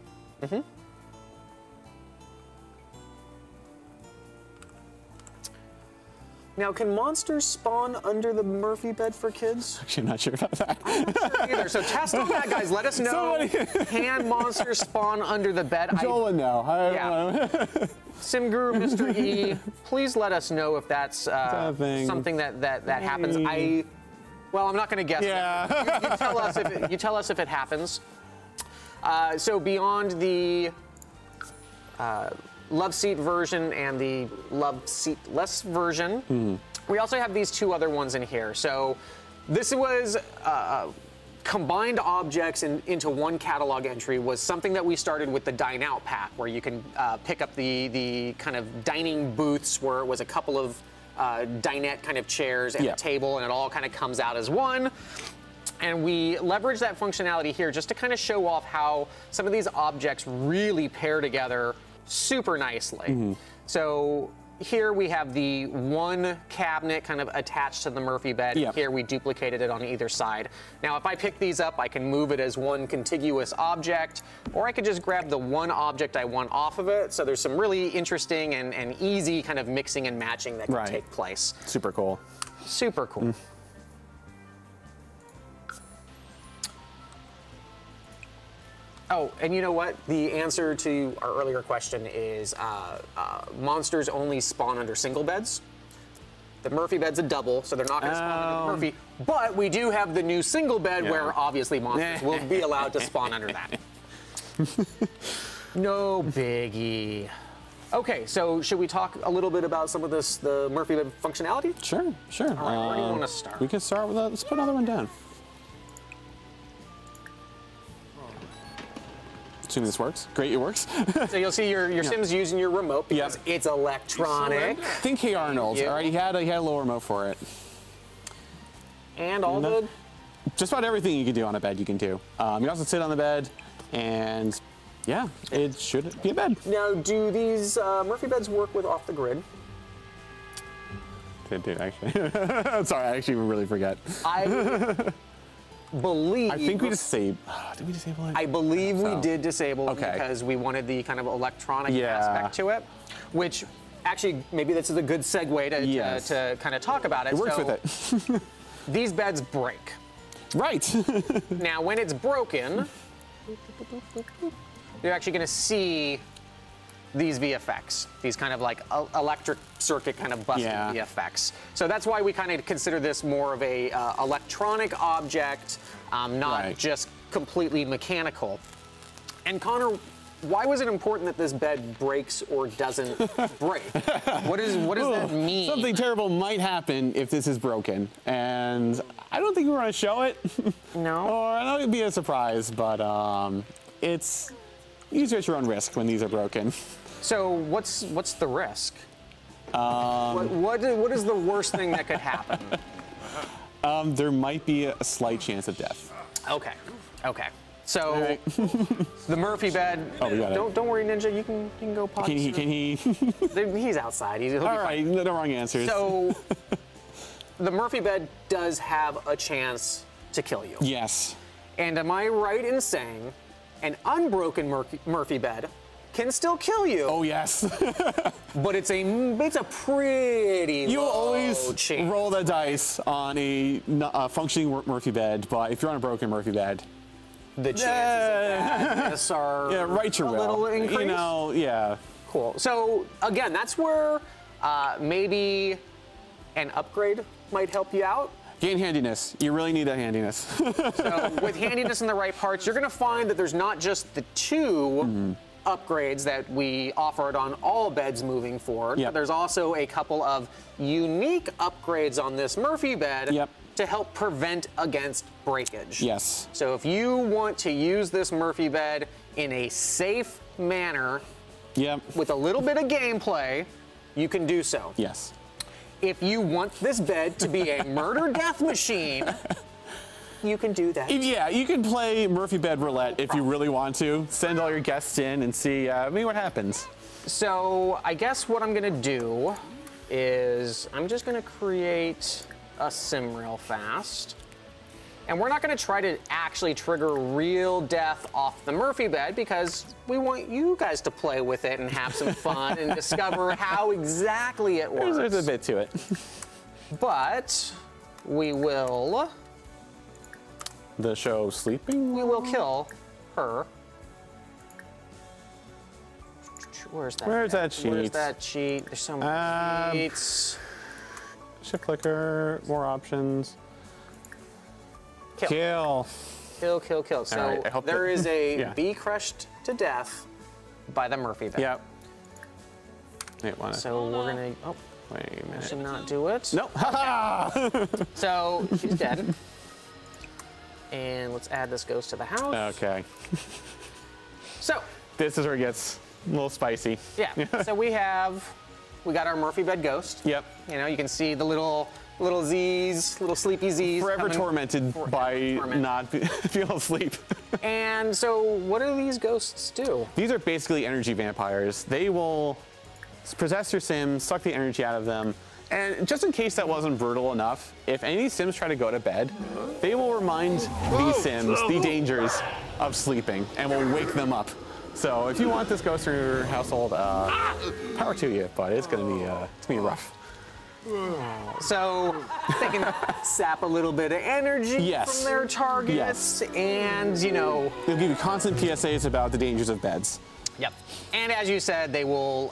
Speaker 2: Now, can monsters spawn under the Murphy bed for kids?
Speaker 1: Actually, I'm not sure about that.
Speaker 2: I'm not sure either. So test on that, guys. Let us know. Can monsters spawn under the bed?
Speaker 1: Joel would know. I don't know.
Speaker 2: Sim Guru, Mr. E, please let us know if that's something that happens. Well, I'm not going to guess.
Speaker 1: Yeah.
Speaker 2: You tell us if it happens. So beyond the love seat version and the love seat-less version, we also have these two other ones in here. So this was combined objects into one catalog entry was something that we started with the Dine Out pack, where you can pick up the kind of dining booths where it was a couple of dinette kind of chairs and a table, and it all kind of comes out as one. And we leverage that functionality here just to kind of show off how some of these objects really pair together super nicely. So here we have the one cabinet kind of attached to the Murphy bed. Here we duplicated it on either side. Now if I pick these up, I can move it as one contiguous object, or I could just grab the one object I want off of it. So there's some really interesting and easy kind of mixing and matching that can take place.
Speaker 1: Super cool.
Speaker 2: Super cool. Oh, and you know what? The answer to our earlier question is monsters only spawn under single beds. The Murphy bed's a double, so they're not going to spawn under the Murphy. But we do have the new single bed where obviously monsters will be allowed to spawn under that. No biggie. Okay, so should we talk a little bit about some of the Murphy bed functionality?
Speaker 1: Sure, sure.
Speaker 2: All right, where do you want to start?
Speaker 1: We can start with let's put another one down. Assuming this works. Great, it works.
Speaker 2: So you'll see your Sims using your remote because it's electronic.
Speaker 1: Think Hey Arnold. All right, he had a little remote for it.
Speaker 2: And all the...
Speaker 1: Just about everything you can do on a bed, you can do. You can also sit on the bed, and yeah, it should be a bed.
Speaker 2: Now, do these Murphy beds work with off the grid?
Speaker 1: They do, actually. Sorry, I actually really forget.
Speaker 2: I
Speaker 1: think we disabled. Did we disable it?
Speaker 2: I believe we did disable it because we wanted the kind of electronic aspect to it, which actually maybe this is a good segue to kind of talk about it.
Speaker 1: It works with it.
Speaker 2: These beds break.
Speaker 1: Right.
Speaker 2: Now, when it's broken, you're actually going to see these VFX, these kind of like electric circuit kind of busted VFX. So that's why we kind of consider this more of a electronic object, not just completely mechanical. And Connor, why was it important that this bed breaks or doesn't break? What does that mean?
Speaker 1: Something terrible might happen if this is broken, and I don't think we want to show it.
Speaker 2: No.
Speaker 1: Or I know it'd be a surprise, but it's easier at your own risk when these are broken.
Speaker 2: So what's the risk? What is the worst thing that could happen?
Speaker 1: There might be a slight chance of death.
Speaker 2: Okay. Okay. So the Murphy bed.
Speaker 1: Oh, we got it.
Speaker 2: Don't worry, Ninja. You can go pause.
Speaker 1: Can he?
Speaker 2: He's outside. He'll be
Speaker 1: all right.
Speaker 2: fine.
Speaker 1: No wrong answers.
Speaker 2: So the Murphy bed does have a chance to kill you.
Speaker 1: Yes.
Speaker 2: And am I right in saying an unbroken Murphy bed can still kill you?
Speaker 1: Oh yes.
Speaker 2: But it's a pretty
Speaker 1: You
Speaker 2: low
Speaker 1: always
Speaker 2: chance.
Speaker 1: roll the dice on a functioning Murphy bed, but if you're on a broken Murphy bed,
Speaker 2: the chances of badness are
Speaker 1: right your
Speaker 2: a
Speaker 1: will.
Speaker 2: little increased.
Speaker 1: You know,
Speaker 2: Cool. So again, that's where maybe an upgrade might help you out.
Speaker 1: Gain handiness. You really need that handiness.
Speaker 2: So with handiness in the right parts, you're going to find that there's not just the two upgrades that we offered on all beds moving forward. But there's also a couple of unique upgrades on this Murphy bed to help prevent against breakage.
Speaker 1: Yes.
Speaker 2: So if you want to use this Murphy bed in a safe manner with a little bit of gameplay, you can do so.
Speaker 1: Yes.
Speaker 2: If you want this bed to be a murder death machine, you can do that.
Speaker 1: Yeah, you can play Murphy Bed Roulette if you really want to. Send all your guests in and see maybe what happens.
Speaker 2: So I guess what I'm going to do is I'm just going to create a sim real fast. And we're not going to try to actually trigger real death off the Murphy bed because we want you guys to play with it and have some fun and discover how exactly it works.
Speaker 1: There's a bit to it.
Speaker 2: But we will...
Speaker 1: The show Sleeping?
Speaker 2: We will kill her. Where's that?
Speaker 1: Where's that cheat?
Speaker 2: Where's that cheat? There's so many cheats.
Speaker 1: Shift clicker, more options.
Speaker 2: Kill.
Speaker 1: Kill.
Speaker 2: Kill, kill, kill. So
Speaker 1: right, I hope
Speaker 2: there is a
Speaker 1: yeah.
Speaker 2: bee crushed to death by the Murphy bed.
Speaker 1: Yep. Wait,
Speaker 2: So we're gonna. Oh,
Speaker 1: wait a minute.
Speaker 2: should not do it.
Speaker 1: Nope. Okay.
Speaker 2: So she's dead. And let's add this ghost to the house.
Speaker 1: Okay.
Speaker 2: So
Speaker 1: This is where it gets a little spicy.
Speaker 2: yeah. So we got our Murphy bed ghost.
Speaker 1: Yep.
Speaker 2: You know, you can see the little Z's, little sleepy Z's.
Speaker 1: Forever tormented by
Speaker 2: tormented.
Speaker 1: not being able to sleep.
Speaker 2: And so what do these ghosts do?
Speaker 1: These are basically energy vampires. They will possess your Sims, suck the energy out of them, and just in case that wasn't brutal enough, if any of these Sims try to go to bed, they will remind these Sims the dangers of sleeping and will wake them up. So if you want this ghost in your household, power to you, but it's gonna be rough.
Speaker 2: So they can sap a little bit of energy
Speaker 1: Yes.
Speaker 2: from their targets, and you know.
Speaker 1: They'll give you constant PSAs about the dangers of beds.
Speaker 2: Yep. And as you said, they will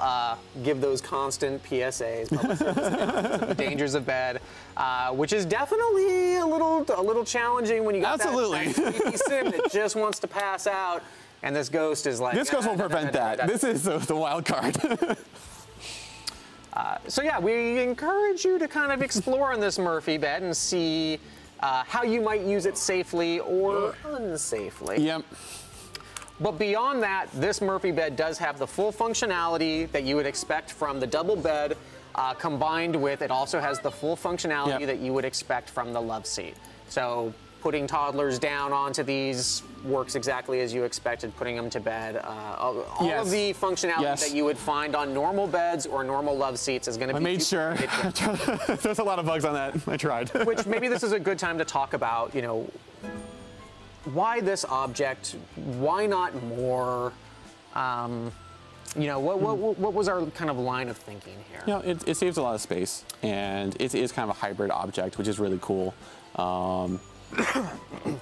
Speaker 2: give those constant PSAs, public service announcements of the dangers of bed, which is definitely a little challenging when you got
Speaker 1: Absolutely.
Speaker 2: that sleepy Sim that just wants to pass out, and this ghost is like.
Speaker 1: This ghost will prevent that. This is the wild card.
Speaker 2: So yeah, we encourage you to kind of explore on this Murphy bed and see how you might use it safely or unsafely.
Speaker 1: Yep.
Speaker 2: But beyond that, this Murphy bed does have the full functionality that you would expect from the double bed, combined with it also has the full functionality that you would expect from the love seat. So putting toddlers down onto these works exactly as you expected, putting them to bed. All of the functionality that you would find on normal beds or normal love seats is going to be.
Speaker 1: I made sure. There's a lot of bugs on that. I tried.
Speaker 2: Which maybe this is a good time to talk about, you know, why this object? Why not more? You know, what was our kind of line of thinking here?
Speaker 1: You know, it saves a lot of space, and it is kind of a hybrid object, which is really cool.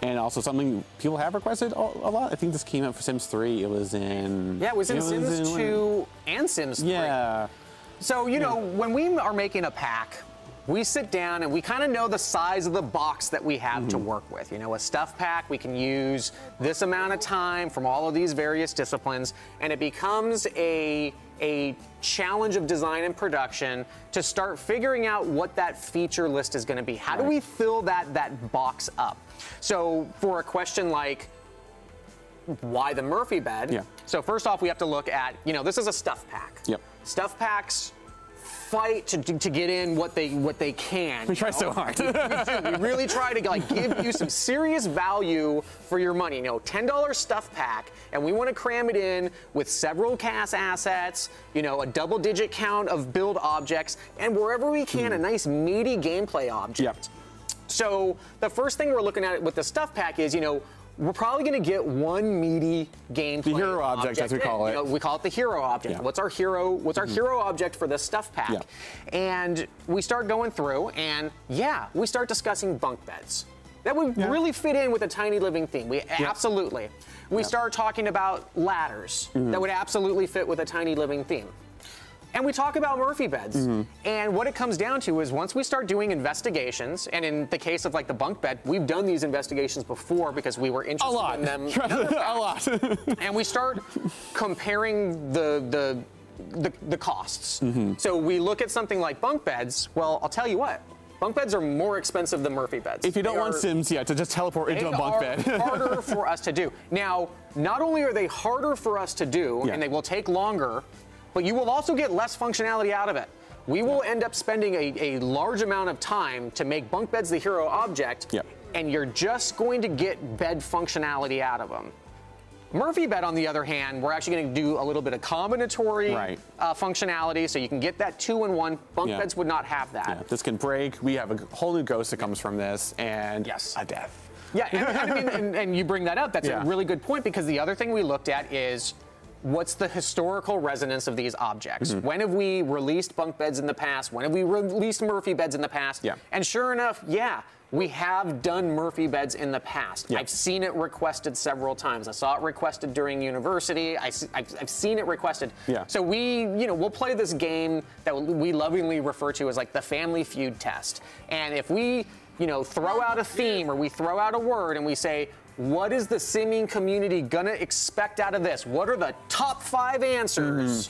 Speaker 1: And also something people have requested a lot. I think this came out for Sims 3. It was in.
Speaker 2: Yeah, it was in Sims 2 and Sims 3.
Speaker 1: Yeah.
Speaker 2: So, you know, when we are making a pack, we sit down and we kind of know the size of the box that we have to work with. You know, a stuff pack, we can use this amount of time from all of these various disciplines, and it becomes a challenge of design and production to start figuring out what that feature list is going to be. How do we fill that box up? So for a question like, why the Murphy bed?
Speaker 1: Yeah.
Speaker 2: So first off, we have to look at, you know, this is a stuff pack.
Speaker 1: Yep.
Speaker 2: Stuff packs fight to get in what they can.
Speaker 1: We try so hard.
Speaker 2: We do. We really try to like give you some serious value for your money. You know, $10 stuff pack, and we want to cram it in with several cast assets, you know, a double-digit count of build objects, and wherever we can, a nice meaty gameplay object.
Speaker 1: Yep.
Speaker 2: So the first thing we're looking at with the stuff pack is, you know, we're probably going to get one meaty gameplay.
Speaker 1: The hero object, as we call it.
Speaker 2: You know, we call it the hero object.
Speaker 1: Yeah.
Speaker 2: What's our hero? What's our hero object for this stuff pack?
Speaker 1: Yeah.
Speaker 2: And we start going through, and yeah, we start discussing bunk beds. That would really fit in with a tiny living theme. We absolutely. We start talking about ladders. That would absolutely fit with a tiny living theme. And we talk about Murphy beds. And what it comes down to is once we start doing investigations, and in the case of like the bunk bed, we've done these investigations before because we were interested in them.
Speaker 1: A lot.
Speaker 2: And we start comparing the costs. So we look at something like bunk beds. Well, I'll tell you what. Bunk beds are more expensive than Murphy beds.
Speaker 1: If you don't want Sims, to just teleport into a bunk bed.
Speaker 2: They are harder for us to do. Now, not only are they harder for us to do, and they will take longer, but you will also get less functionality out of it. We will end up spending a large amount of time to make bunk beds the hero object, and you're just going to get bed functionality out of them. Murphy bed, on the other hand, we're actually going to do a little bit of combinatory functionality, so you can get that 2-in-1. Bunk beds would not have that.
Speaker 1: Yeah, this can break. We have a whole new ghost that comes from this, and a death.
Speaker 2: Yeah, and you bring that up. That's a really good point, because the other thing we looked at is what's the historical resonance of these objects? When have we released bunk beds in the past? When have we released Murphy beds in the past? And sure enough, we have done Murphy beds in the past. I've seen it requested several times. I saw it requested during university. I've seen it requested. So we'll play this game that we lovingly refer to as like the Family Feud test. And if we, throw out a theme or we throw out a word and we say, what is the simming community gonna expect out of this? What are the top 5 answers?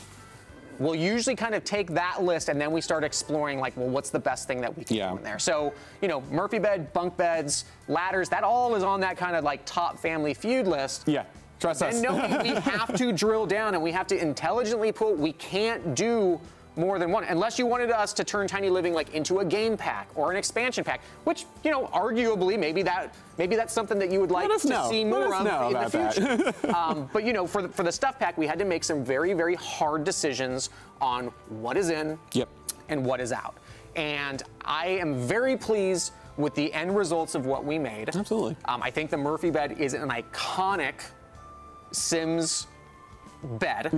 Speaker 2: We'll usually kind of take that list and then we start exploring like, well, what's the best thing that we can do in there? So, you know, Murphy bed, bunk beds, ladders, that all is on that kind of like top family feud list.
Speaker 1: Yeah, trust us.
Speaker 2: And no, we have to drill down and we have to intelligently put, we can't do more than one, unless you wanted us to turn Tiny Living like into a game pack or an expansion pack, which, you know, arguably maybe that's something that you would like to see more of in the future. But you know, for the stuff pack, we had to make some very, very hard decisions on what is in and what is out. And I am very pleased with the end results of what we made.
Speaker 1: Absolutely.
Speaker 2: I think the Murphy bed is an iconic Sims bed.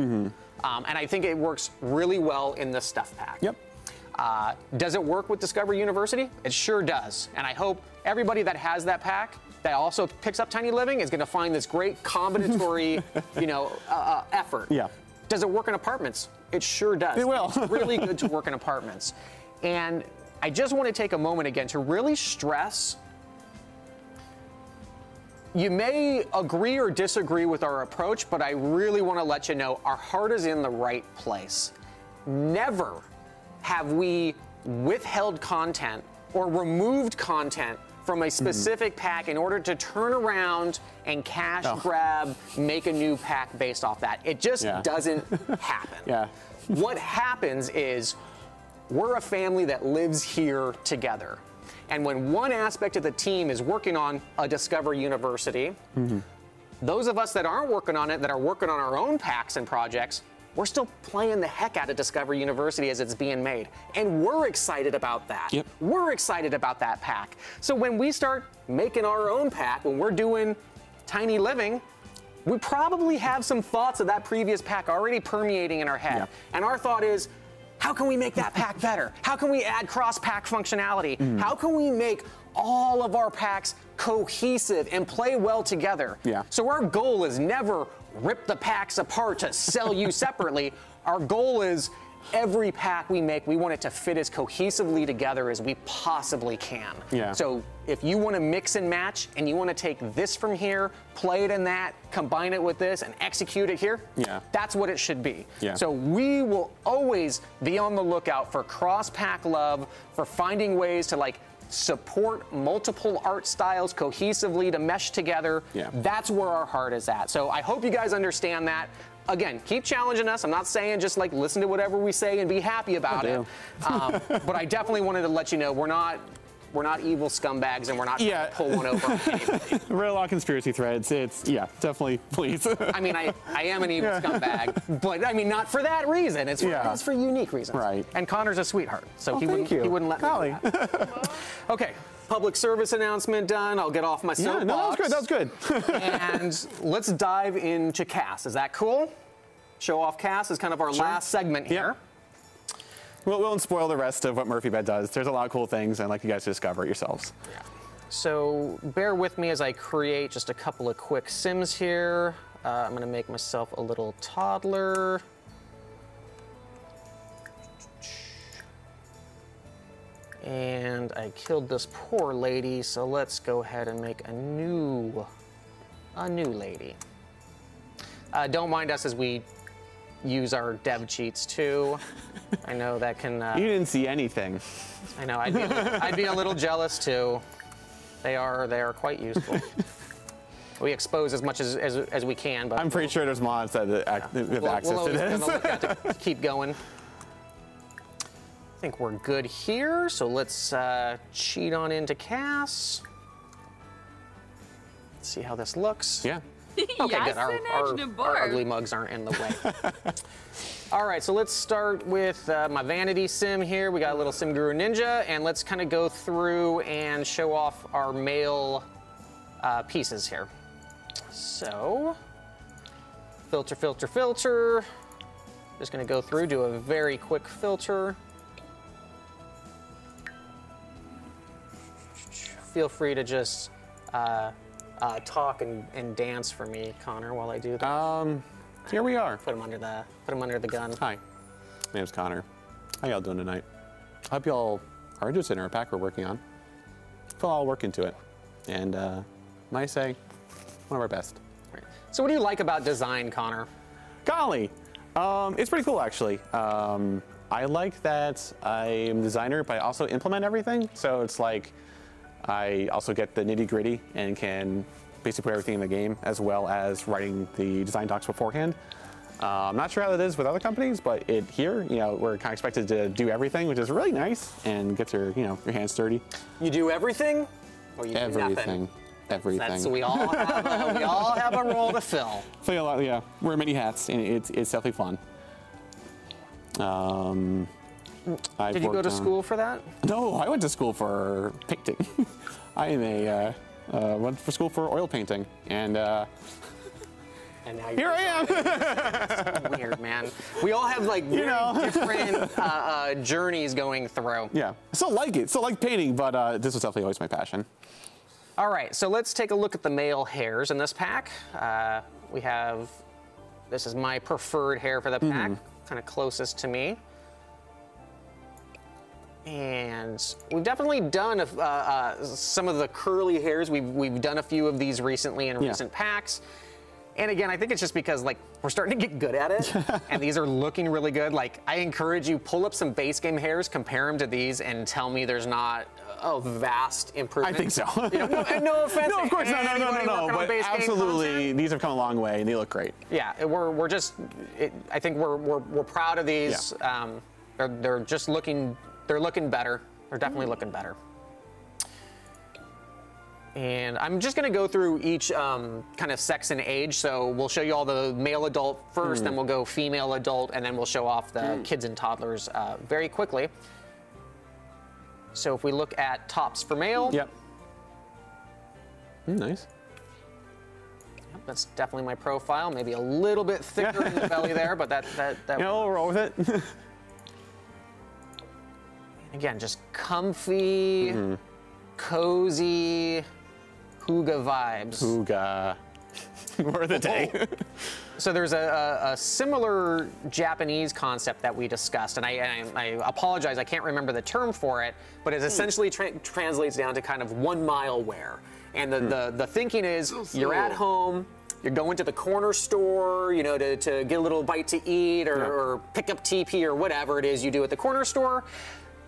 Speaker 2: And I think it works really well in the stuff pack. Does it work with Discover University? It sure does. And I hope everybody that has that pack that also picks up Tiny Living is going to find this great combinatory, you know, effort. Does it work in apartments? It sure does.
Speaker 1: It will.
Speaker 2: It's really good to work in apartments. And I just want to take a moment again to really stress, you may agree or disagree with our approach, but I really want to let you know our heart is in the right place. Never have we withheld content or removed content from a specific pack in order to turn around and cash grab, make a new pack based off that. It just doesn't happen. What happens is we're a family that lives here together. And when one aspect of the team is working on a Discover University, those of us that aren't working on it, that are working on our own packs and projects, we're still playing the heck out of Discover University as it's being made. And we're excited about that. We're excited about that pack. So when we start making our own pack, when we're doing Tiny Living, we probably have some thoughts of that previous pack already permeating in our head. And our thought is, how can we make that pack better? How can we add cross-pack functionality? How can we make all of our packs cohesive and play well together? So our goal is never rip the packs apart to sell you separately. Our goal is every pack we make, we want it to fit as cohesively together as we possibly can. So if you want to mix and match and you want to take this from here, play it in that, combine it with this, and execute it here, that's what it should be. So we will always be on the lookout for cross-pack love, for finding ways to like support multiple art styles cohesively to mesh together. That's where our heart is at. So I hope you guys understand that. Again, keep challenging us. I'm not saying just like listen to whatever we say and be happy about it. But I definitely wanted to let you know we're not evil scumbags and we're not trying to pull one over on anybody.
Speaker 1: Read a lot of conspiracy threads. It's, definitely, please.
Speaker 2: I mean, I am an evil scumbag, but I mean, not for that reason. It's for unique reasons. And Connor's a sweetheart, so he wouldn't let me do that. Okay. Public service announcement done. I'll get off my soapbox.
Speaker 1: No, that was good.
Speaker 2: And let's dive into CAS. Is that cool? Show off CAS is kind of our last segment here.
Speaker 1: We won't spoil the rest of what Murphy Bed does. There's a lot of cool things, and I'd like you guys to discover it yourselves.
Speaker 2: So bear with me as I create just a couple of quick sims here. I'm going to make myself a little toddler. And I killed this poor lady, so let's go ahead and make a new lady. Don't mind us as we use our dev cheats too. I know that can.
Speaker 1: You didn't see anything.
Speaker 2: I know. I'd be a little jealous too. They are quite useful. We expose as much as we can, but
Speaker 1: I'm pretty sure there's mods that have access to this.
Speaker 2: We'll look at to keep going. I think we're good here, so let's cheat on into CAS. Let's see how this looks. Okay, good. Our ugly mugs aren't in the way. All right, so let's start with my vanity sim here. We got a little Sim Guru Ninja, and let's kind of go through and show off our male pieces here. So, filter, filter, filter. Just gonna go through, do a very quick filter. Feel free to just talk and dance for me, Connor, while I do that.
Speaker 1: Here we are.
Speaker 2: Put him under the gun.
Speaker 1: Hi, my name's Connor. How y'all doing tonight? I hope y'all are interested in our pack we're working on. We'll all work into it. And might I say, one of our best.
Speaker 2: Right. So what do you like about design, Connor?
Speaker 1: Golly, it's pretty cool actually. I like that I'm a designer, but I also implement everything. So it's like I also get the nitty gritty and can basically put everything in the game, as well as writing the design docs beforehand. I'm not sure how that is with other companies, but here, we're kind of expected to do everything, which is really nice and gets your hands dirty.
Speaker 2: You do everything, or you do nothing?
Speaker 1: Everything.
Speaker 2: That's, we all have a role to fill.
Speaker 1: Yeah, wear many hats, and it's definitely fun.
Speaker 2: Did you go to school for that?
Speaker 1: No, I went to school for painting. I am went for school for oil painting, and now here I am.
Speaker 2: So weird, man. We all have like different journeys going through.
Speaker 1: Yeah, I still like it. Still like painting, but this was definitely always my passion.
Speaker 2: All right, so let's take a look at the male hairs in this pack. We have, this is my preferred hair for the pack, kind of closest to me. And we've definitely done some of the curly hairs. We've done a few of these recently in recent packs. And again, I think it's just because like we're starting to get good at it, and these are looking really good. Like I encourage you, pull up some base game hairs, compare them to these, and tell me there's not a vast improvement.
Speaker 1: I think so.
Speaker 2: No offense.
Speaker 1: No, of course, no. But absolutely, these have come a long way, and they look great.
Speaker 2: Yeah, we're just. I think we're proud of these.
Speaker 1: Yeah.
Speaker 2: They're just looking. They're looking better. They're definitely looking better. And I'm just going to go through each kind of sex and age. So we'll show you all the male adult first, then we'll go female adult, and then we'll show off the kids and toddlers very quickly. So if we look at tops for male.
Speaker 1: Yep. Nice.
Speaker 2: Yep, that's definitely my profile. Maybe a little bit thicker in the belly there, but that
Speaker 1: we'll roll with it.
Speaker 2: Again, just comfy, cozy, Hygge vibes.
Speaker 1: Hygge. Word of the day.
Speaker 2: So there's a similar Japanese concept that we discussed, and I apologize, I can't remember the term for it, but it essentially translates down to kind of 1 mile wear. And the thinking is, you're at home, you're going to the corner store, to get a little bite to eat or pick up TP or whatever it is you do at the corner store.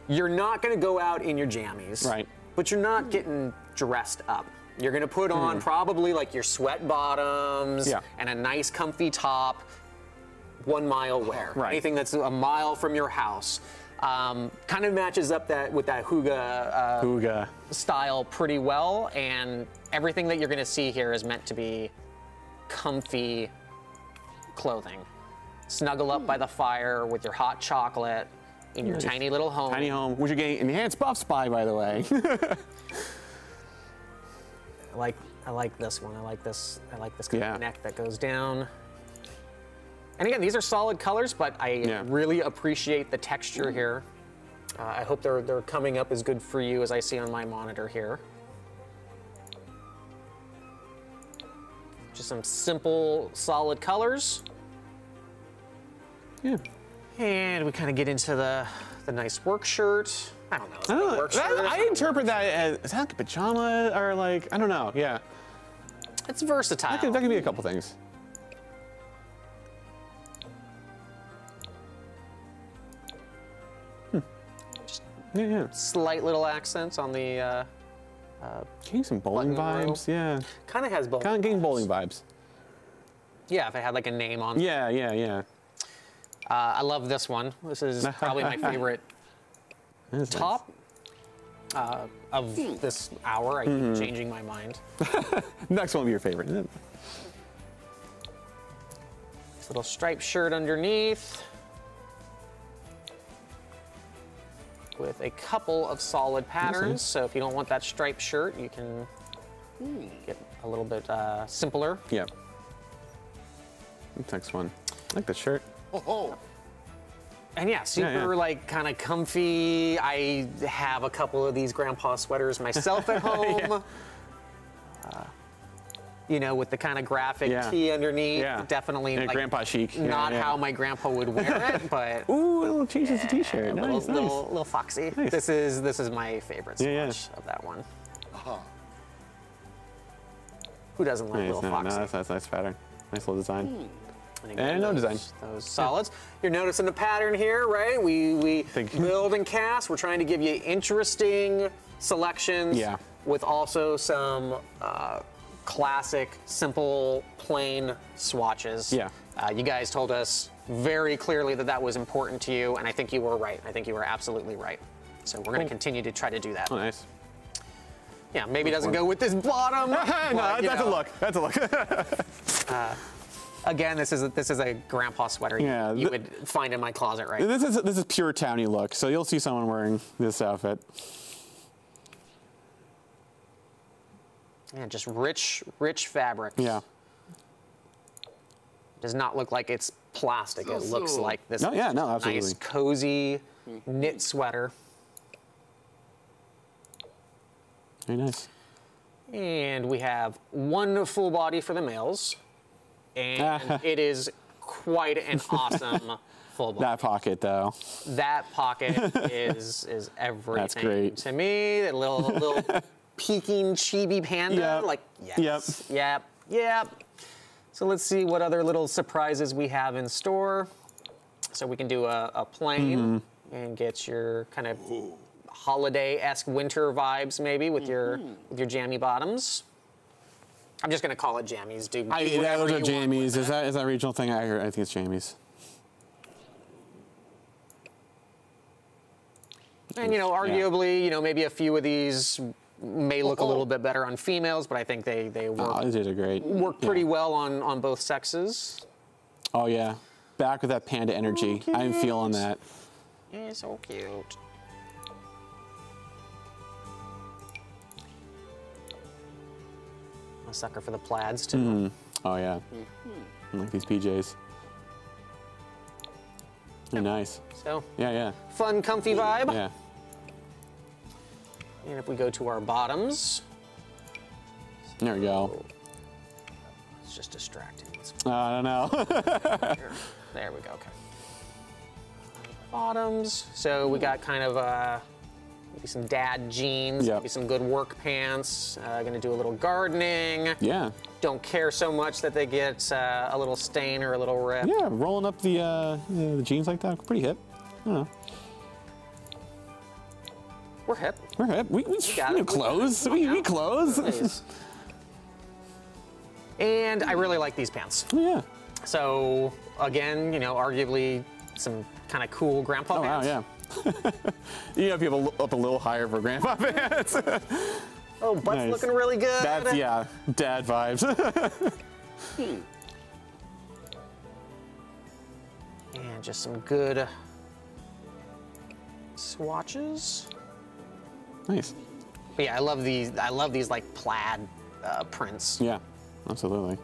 Speaker 2: You're not going to go out in your jammies,
Speaker 1: right?
Speaker 2: But you're not getting dressed up. You're going to put on probably like your sweat bottoms and a nice comfy top. 1 mile wear.
Speaker 1: Right.
Speaker 2: Anything that's a mile from your house. Kind of matches up with that Hygge style pretty well, and everything that you're going to see here is meant to be comfy clothing. Snuggle up by the fire with your hot chocolate. In your tiny little home.
Speaker 1: Tiny home, which you're getting enhanced buffs by the way.
Speaker 2: I like this one. I like this kind of neck that goes down. And again, these are solid colors, but I really appreciate the texture here. I hope they're coming up as good for you as I see on my monitor here. Just some simple, solid colors.
Speaker 1: Yeah.
Speaker 2: And we kind of get into the nice work shirt. I don't know. Work shirt.
Speaker 1: I interpret that as, is that like a pajama or like, I don't know, yeah.
Speaker 2: It's versatile.
Speaker 1: That could be a couple things.
Speaker 2: Just
Speaker 1: yeah.
Speaker 2: Slight little accents on the
Speaker 1: getting some bowling vibes, yeah.
Speaker 2: Kind of has bowling.
Speaker 1: Kind of getting bowling vibes.
Speaker 2: Yeah, if it had like a name on.
Speaker 1: Yeah.
Speaker 2: I love this one. This is probably my favorite top of this hour. I keep changing my mind.
Speaker 1: Next one will be your favorite, isn't it?
Speaker 2: This little striped shirt underneath with a couple of solid patterns. So if you don't want that striped shirt, you can get a little bit simpler.
Speaker 1: Yeah. Next one. I like the shirt.
Speaker 2: And yeah, super like kind of comfy. I have a couple of these grandpa sweaters myself at home. With the kind of graphic tee underneath. Yeah. Definitely like
Speaker 1: grandpa chic.
Speaker 2: Not how my grandpa would wear it, but
Speaker 1: ooh, a little changes the t-shirt. Nice,
Speaker 2: little foxy. Nice. This is my favorite swatch of that one. Who doesn't like
Speaker 1: Nice,
Speaker 2: little
Speaker 1: no,
Speaker 2: foxy?
Speaker 1: that's nice pattern. Nice little design.
Speaker 2: Again,
Speaker 1: no design.
Speaker 2: Those solids. You're noticing the pattern here, right? We build and cast. We're trying to give you interesting selections with also some classic, simple, plain swatches.
Speaker 1: Yeah.
Speaker 2: You guys told us very clearly that that was important to you, and I think you were right. I think you were absolutely right. So we're going to continue to try to do that.
Speaker 1: Oh, nice.
Speaker 2: Yeah, maybe it doesn't go with this bottom.
Speaker 1: No,
Speaker 2: but,
Speaker 1: that's a look. That's a look.
Speaker 2: Again, this is a grandpa sweater you would find in my closet, right?
Speaker 1: This is pure towny look. So you'll see someone wearing this outfit.
Speaker 2: Yeah, just rich fabric.
Speaker 1: Yeah.
Speaker 2: Does not look like it's plastic. It looks like this
Speaker 1: absolutely.
Speaker 2: nice, cozy knit sweater.
Speaker 1: Very nice.
Speaker 2: And we have one full body for the males. And it is quite an awesome full body.
Speaker 1: That pocket, though.
Speaker 2: That pocket is everything.
Speaker 1: That's great.
Speaker 2: To me, that little peeking chibi panda.
Speaker 1: Yep.
Speaker 2: Like, yes. Yep. So let's see what other little surprises we have in store. So we can do a plain and get your kind of holiday-esque winter vibes maybe with your jammy bottoms. I'm just gonna call it jammies, dude.
Speaker 1: Yeah, those are jammies. Is that a regional thing? I think it's jammies.
Speaker 2: And arguably, maybe a few of these may look a little bit better on females, but I think they work.
Speaker 1: Oh, these are great.
Speaker 2: Work pretty well on both sexes.
Speaker 1: Oh yeah, back with that panda energy. I'm feeling that.
Speaker 2: Yeah, so cute. A sucker for the plaids too.
Speaker 1: Oh yeah. I like these PJs. They're nice.
Speaker 2: So
Speaker 1: Yeah.
Speaker 2: fun, comfy vibe.
Speaker 1: Yeah.
Speaker 2: And if we go to our bottoms,
Speaker 1: There we go.
Speaker 2: it's just distracting.
Speaker 1: I don't know.
Speaker 2: There we go. Okay. Bottoms. So we got kind of maybe some dad jeans, maybe some good work pants. Gonna do a little gardening.
Speaker 1: Yeah.
Speaker 2: Don't care so much that they get a little stain or a little rip.
Speaker 1: Yeah, rolling up the jeans like that, pretty hip. I don't know.
Speaker 2: We're hip.
Speaker 1: We're hip. We clothes. We clothes.
Speaker 2: Nice. And I really like these pants.
Speaker 1: Yeah.
Speaker 2: So again, arguably some kind of cool grandpa pants.
Speaker 1: Oh wow, yeah. You have people up a little higher for grandpa pants.
Speaker 2: Oh, butt's looking really good.
Speaker 1: That's dad vibes.
Speaker 2: And just some good swatches.
Speaker 1: Nice.
Speaker 2: But yeah, I love these like plaid prints.
Speaker 1: Yeah, absolutely.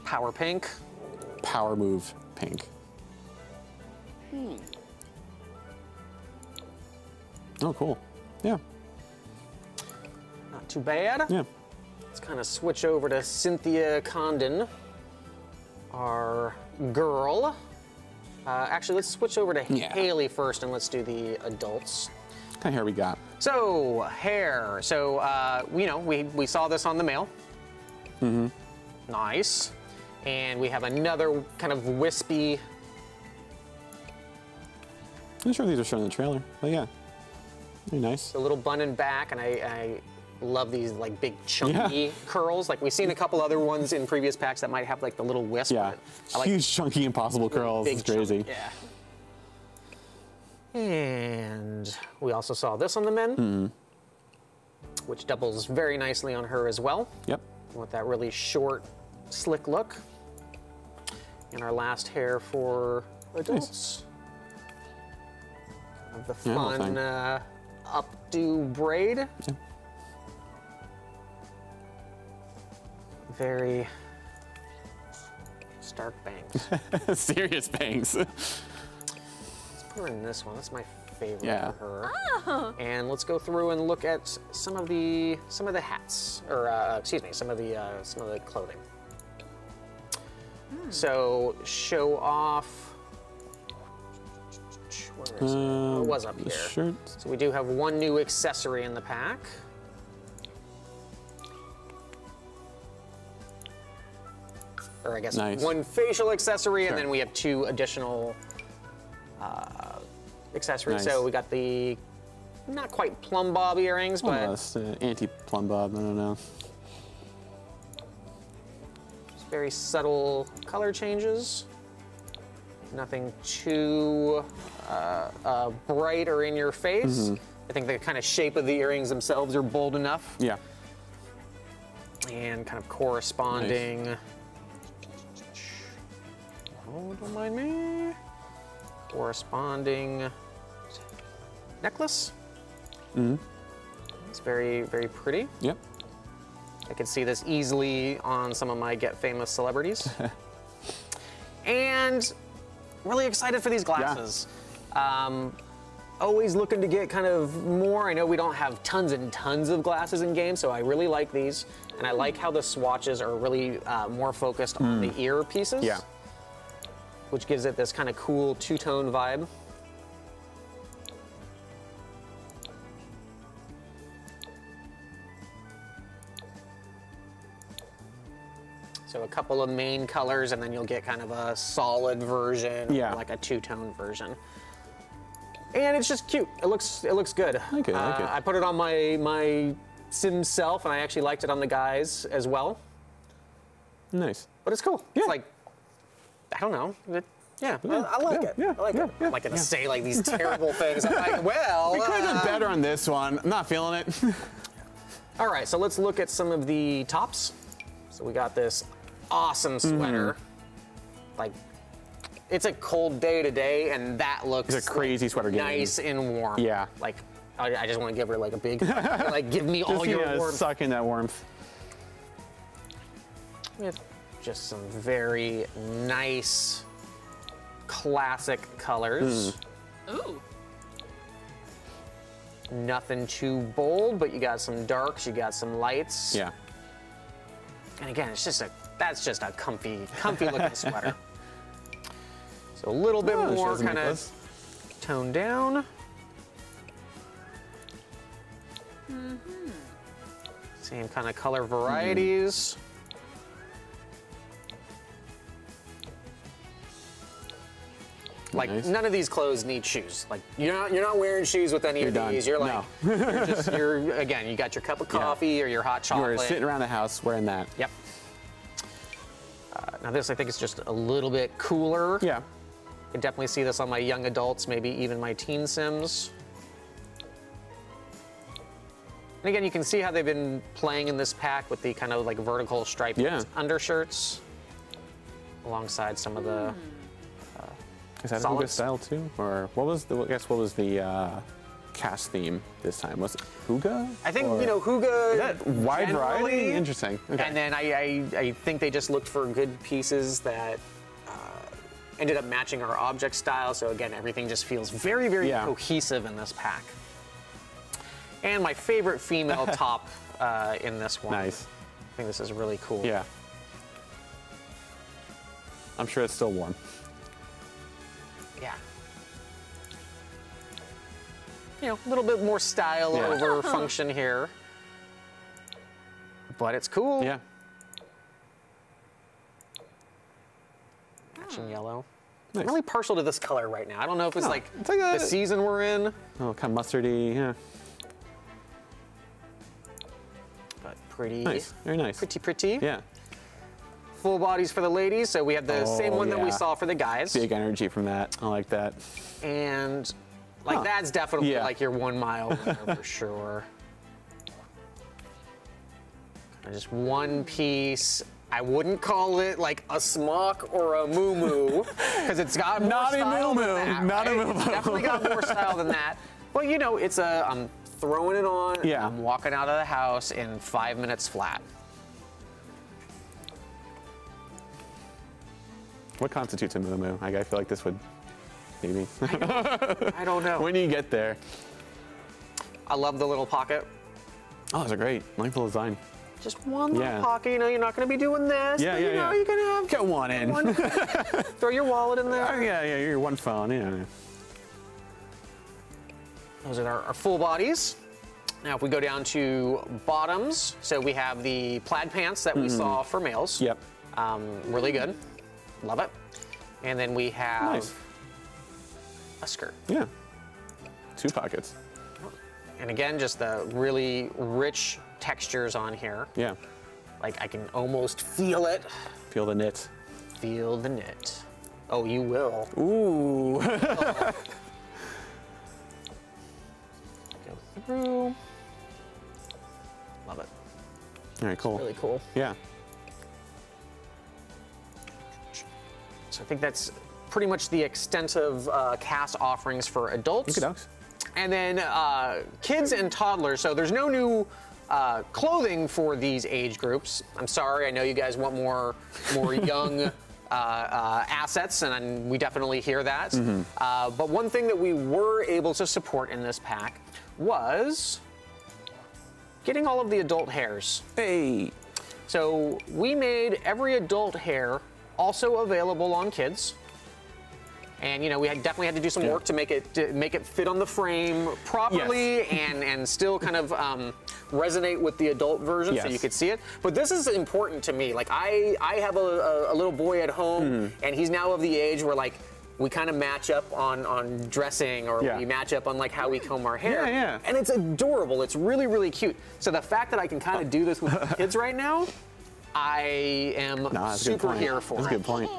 Speaker 2: Power pink.
Speaker 1: Power move pink. Oh, cool. Yeah.
Speaker 2: Not too bad.
Speaker 1: Yeah.
Speaker 2: Let's kind of switch over to Cynthia Condon, our girl. Actually, let's switch over to Haley first, and let's do the adults.
Speaker 1: What kind of hair we got?
Speaker 2: So, hair. So, we saw this on the male. Nice. And we have another kind of wispy.
Speaker 1: I'm sure these are shown in the trailer, but yeah. Very nice.
Speaker 2: A little bun and back, and I love these like big chunky curls. Like we've seen a couple other ones in previous packs that might have like the little wisp.
Speaker 1: Yeah.
Speaker 2: I like
Speaker 1: huge, chunky, impossible curls. It's crazy.
Speaker 2: Yeah. And we also saw this on the men, which doubles very nicely on her as well.
Speaker 1: Yep.
Speaker 2: With that really short, slick look. And our last hair for adults. Of the fun updo braid.
Speaker 1: Yeah.
Speaker 2: Very stark bangs.
Speaker 1: Serious bangs.
Speaker 2: Let's put her in this one. That's my favorite for her.
Speaker 3: Oh.
Speaker 2: And let's go through and look at some of the hats, or excuse me, some of the clothing. So show off. Where is it? It was up here.
Speaker 1: Shirt.
Speaker 2: So we do have one new accessory in the pack. or I guess
Speaker 1: Nice.
Speaker 2: one facial accessory,
Speaker 1: Sure.
Speaker 2: and then we have 2 additional accessories.
Speaker 1: Nice.
Speaker 2: So we got the not quite plumb bob earrings, but
Speaker 1: Almost anti-plumb bob. I don't know.
Speaker 2: just very subtle color changes. Nothing too bright or in your face. I think the kind of shape of the earrings themselves are bold enough.
Speaker 1: Yeah.
Speaker 2: And kind of corresponding. Oh, don't mind me. Corresponding necklace. It's very, very pretty.
Speaker 1: Yep.
Speaker 2: I could see this easily on some of my Get Famous celebrities. And really excited for these glasses. Always looking to get kind of more. I know we don't have tons and tons of glasses in games, so I really like these. And I like how the swatches are really more focused on the ear pieces.
Speaker 1: Yeah.
Speaker 2: Which gives it this kind of cool 2-tone vibe. So a couple of main colors, and then you'll get kind of a solid version,
Speaker 1: Yeah.
Speaker 2: or like a 2-tone version. And it's just cute. It looks good.
Speaker 1: I like it, I like it.
Speaker 2: I put it on my Sim self, and I actually liked it on the guys as well.
Speaker 1: Nice.
Speaker 2: But it's cool.
Speaker 1: Yeah.
Speaker 2: It's like, I don't know. I like it.
Speaker 1: Yeah,
Speaker 2: I like it.
Speaker 1: yeah,
Speaker 2: I'm not gonna say like these terrible things. I'm like, well.
Speaker 1: We could have done better on this one. I'm not feeling it.
Speaker 2: All right, so let's look at some of the tops. So we got this awesome sweater. Like, it's a cold day today, and that looks
Speaker 1: It's a crazy sweater game.
Speaker 2: nice and warm.
Speaker 1: Yeah.
Speaker 2: Like, I just want to give her like a big, like, give me all your warmth.
Speaker 1: Suck in that warmth.
Speaker 2: With just some very nice, classic colors.
Speaker 3: Ooh.
Speaker 2: Nothing too bold, but you got some darks, you got some lights.
Speaker 1: Yeah.
Speaker 2: And again, that's just a comfy looking sweater. So a little bit more kind of toned down. Same kind of color varieties. Like,
Speaker 1: Nice.
Speaker 2: none of these clothes need shoes. Like, you're not wearing shoes with any of
Speaker 1: done.
Speaker 2: these. You're like,
Speaker 1: No.
Speaker 2: again, you got your cup of coffee or your hot chocolate.
Speaker 1: You're sitting around the house wearing that.
Speaker 2: Yep. Now this, I think, is just a little bit cooler.
Speaker 1: Yeah.
Speaker 2: I can definitely see this on my young adults, maybe even my teen Sims. And again, you can see how they've been playing in this pack with the kind of like vertical striped undershirts alongside some of the
Speaker 1: Is that a
Speaker 2: solids.
Speaker 1: Huga style too? Or what was the cast theme this time? Was it Huga?
Speaker 2: I think,
Speaker 1: Or-
Speaker 2: Huga.
Speaker 1: Is that wide variety?
Speaker 2: generally,
Speaker 1: Interesting. Okay.
Speaker 2: And then I think they just looked for good pieces that ended up matching our object style. So again, everything just feels very, very cohesive in this pack. And my favorite female top in this one.
Speaker 1: Nice.
Speaker 2: I think this is really cool.
Speaker 1: Yeah. I'm sure it's still warm.
Speaker 2: Yeah. A little bit more style over function here. But it's cool.
Speaker 1: Yeah.
Speaker 2: Matching yellow.
Speaker 1: Nice.
Speaker 2: I'm really partial to this color right now. I don't know if it's like
Speaker 1: it's like
Speaker 2: the season we're in.
Speaker 1: Oh, kind of mustardy. Yeah.
Speaker 2: But pretty.
Speaker 1: Nice. Very nice.
Speaker 2: Pretty.
Speaker 1: Yeah.
Speaker 2: Full bodies for the ladies, so we have the same one that we saw for the guys.
Speaker 1: Big energy from that. I like that.
Speaker 2: And like that's definitely like your 1 mile winner for sure. Just one piece. I wouldn't call it like a smock or a moo-moo because it's got more
Speaker 1: Not a
Speaker 2: style than
Speaker 1: moo-moo,
Speaker 2: that,
Speaker 1: not a
Speaker 2: right?
Speaker 1: moo-moo.
Speaker 2: It's definitely got more style than that. But it's I'm throwing it on.
Speaker 1: Yeah.
Speaker 2: I'm walking out of the house in 5 minutes flat.
Speaker 1: What constitutes a moo-moo? I feel like this would maybe.
Speaker 2: I don't know.
Speaker 1: When you get there.
Speaker 2: I love the little pocket.
Speaker 1: Oh, those are great. I like the design.
Speaker 2: Just one little pocket. You're not going to be doing this.
Speaker 1: Yeah,
Speaker 2: but,
Speaker 1: yeah.
Speaker 2: You can have
Speaker 1: Get one in.
Speaker 2: throw your wallet in there.
Speaker 1: Oh, yeah, your one phone. Yeah.
Speaker 2: Those are our full bodies. Now, if we go down to bottoms, so we have the plaid pants that we saw for males.
Speaker 1: Yep.
Speaker 2: Really good. Love it. And then we have a skirt.
Speaker 1: Yeah. 2 pockets.
Speaker 2: And again, just the really rich textures on here.
Speaker 1: Yeah.
Speaker 2: Like I can almost feel it.
Speaker 1: Feel the knit.
Speaker 2: Feel the knit. Oh, you will.
Speaker 1: Ooh.
Speaker 2: Go through. Love it.
Speaker 1: All right, cool.
Speaker 2: Really cool.
Speaker 1: Yeah.
Speaker 2: So I think that's pretty much the extent of cast offerings for adults. And then kids and toddlers. So there's no new clothing for these age groups. I'm sorry, I know you guys want more young assets, and we definitely hear that. But one thing that we were able to support in this pack was getting all of the adult hairs.
Speaker 1: Hey.
Speaker 2: So we made every adult hair also available on kids. And you know, we definitely had to do some work to make it fit on the frame properly and still kind of resonate with the adult version so you could see it. But this is important to me. Like I have a little boy at home, and he's now of the age where like we kind of match up on dressing, or we match up on like how we comb our hair. And it's adorable. It's really, really cute. So the fact that I can kind of do this with kids right now, I am super here for it.
Speaker 1: That's a good point.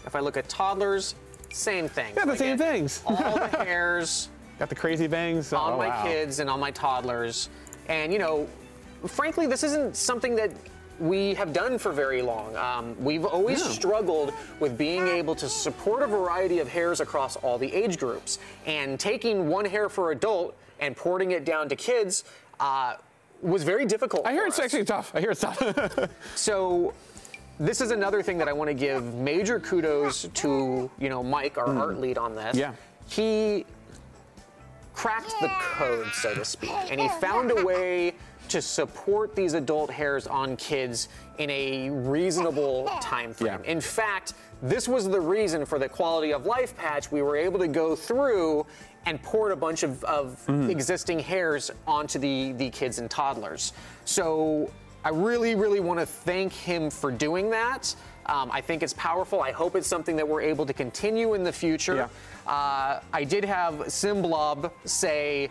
Speaker 2: If I look at toddlers, same thing.
Speaker 1: Yeah, the same things.
Speaker 2: All the hairs.
Speaker 1: Got the crazy bangs.
Speaker 2: On my kids and on my toddlers. And you know, frankly, this isn't something that we have done for very long. We've always struggled with being able to support a variety of hairs across all the age groups. And taking one hair for adult and porting it down to kids was very difficult.
Speaker 1: I hear it's actually tough. I hear it's tough.
Speaker 2: So this is another thing that I want to give major kudos to, you know, Mike, our art lead on this.
Speaker 1: Yeah.
Speaker 2: He cracked the code, so to speak, and he found a way to support these adult hairs on kids in a reasonable time frame. In fact, this was the reason for the quality of life patch. We were able to go through and port a bunch of existing hairs onto the kids and toddlers. So I really, really want to thank him for doing that. I think it's powerful. I hope it's something that we're able to continue in the future. I did have Simblob say,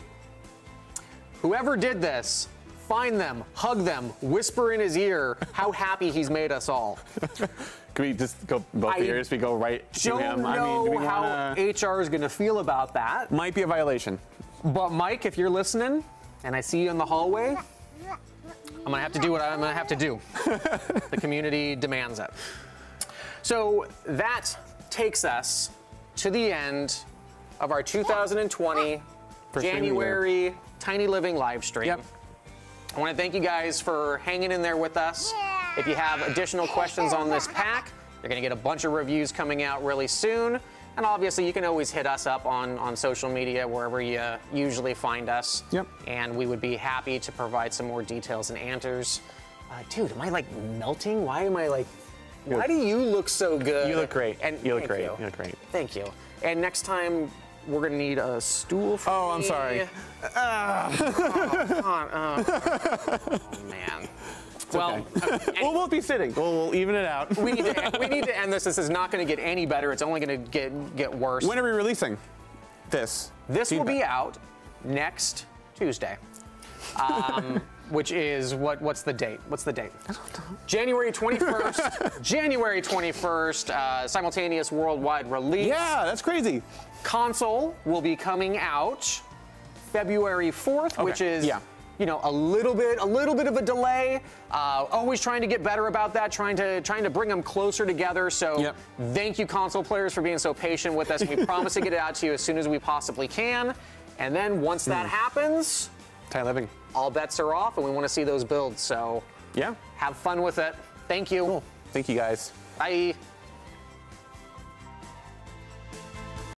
Speaker 2: whoever did this, find them, hug them, whisper in his ear how happy he's made us all.
Speaker 1: Can we just go both ears? We go right to him.
Speaker 2: I don't know how HR is going to feel about that.
Speaker 1: Might be a violation.
Speaker 2: But Mike, if you're listening, and I see you in the hallway, I'm going to have to do what I'm going to have to do. The community demands it. So that takes us to the end of our 2020 January Tiny Living live stream. I want to thank you guys for hanging in there with us. If you have additional questions on this pack, you're going to get a bunch of reviews coming out really soon. And obviously, you can always hit us up on social media, wherever you usually find us. And we would be happy to provide some more details and answers. Dude, am I like melting? Why am I like, why do you look so good?
Speaker 1: You look great.
Speaker 2: And
Speaker 1: you look great. You look great.
Speaker 2: Thank you. And next time, we're going to need a stool for me.
Speaker 1: I'm sorry.
Speaker 2: Oh, man. Well,
Speaker 1: we'll both be sitting. We'll even it out.
Speaker 2: we need to end this. This is not going to get any better. It's only going to get worse.
Speaker 1: When are we releasing this?
Speaker 2: This will be out next Tuesday. Which is, what's the date? What's the date?
Speaker 1: I don't know.
Speaker 2: January 21st. January 21st, simultaneous worldwide release.
Speaker 1: Yeah, that's crazy.
Speaker 2: Console will be coming out February 4th, which is, you know, a little bit of a delay. Always trying to get better about that, trying to bring them closer together. So thank you, console players, for being so patient with us. We promise to get it out to you as soon as we possibly can. And then once that happens,
Speaker 1: Tiny Living,
Speaker 2: all bets are off, and we want to see those builds. So have fun with it. Thank you.
Speaker 1: Cool. Thank you, guys.
Speaker 2: Bye.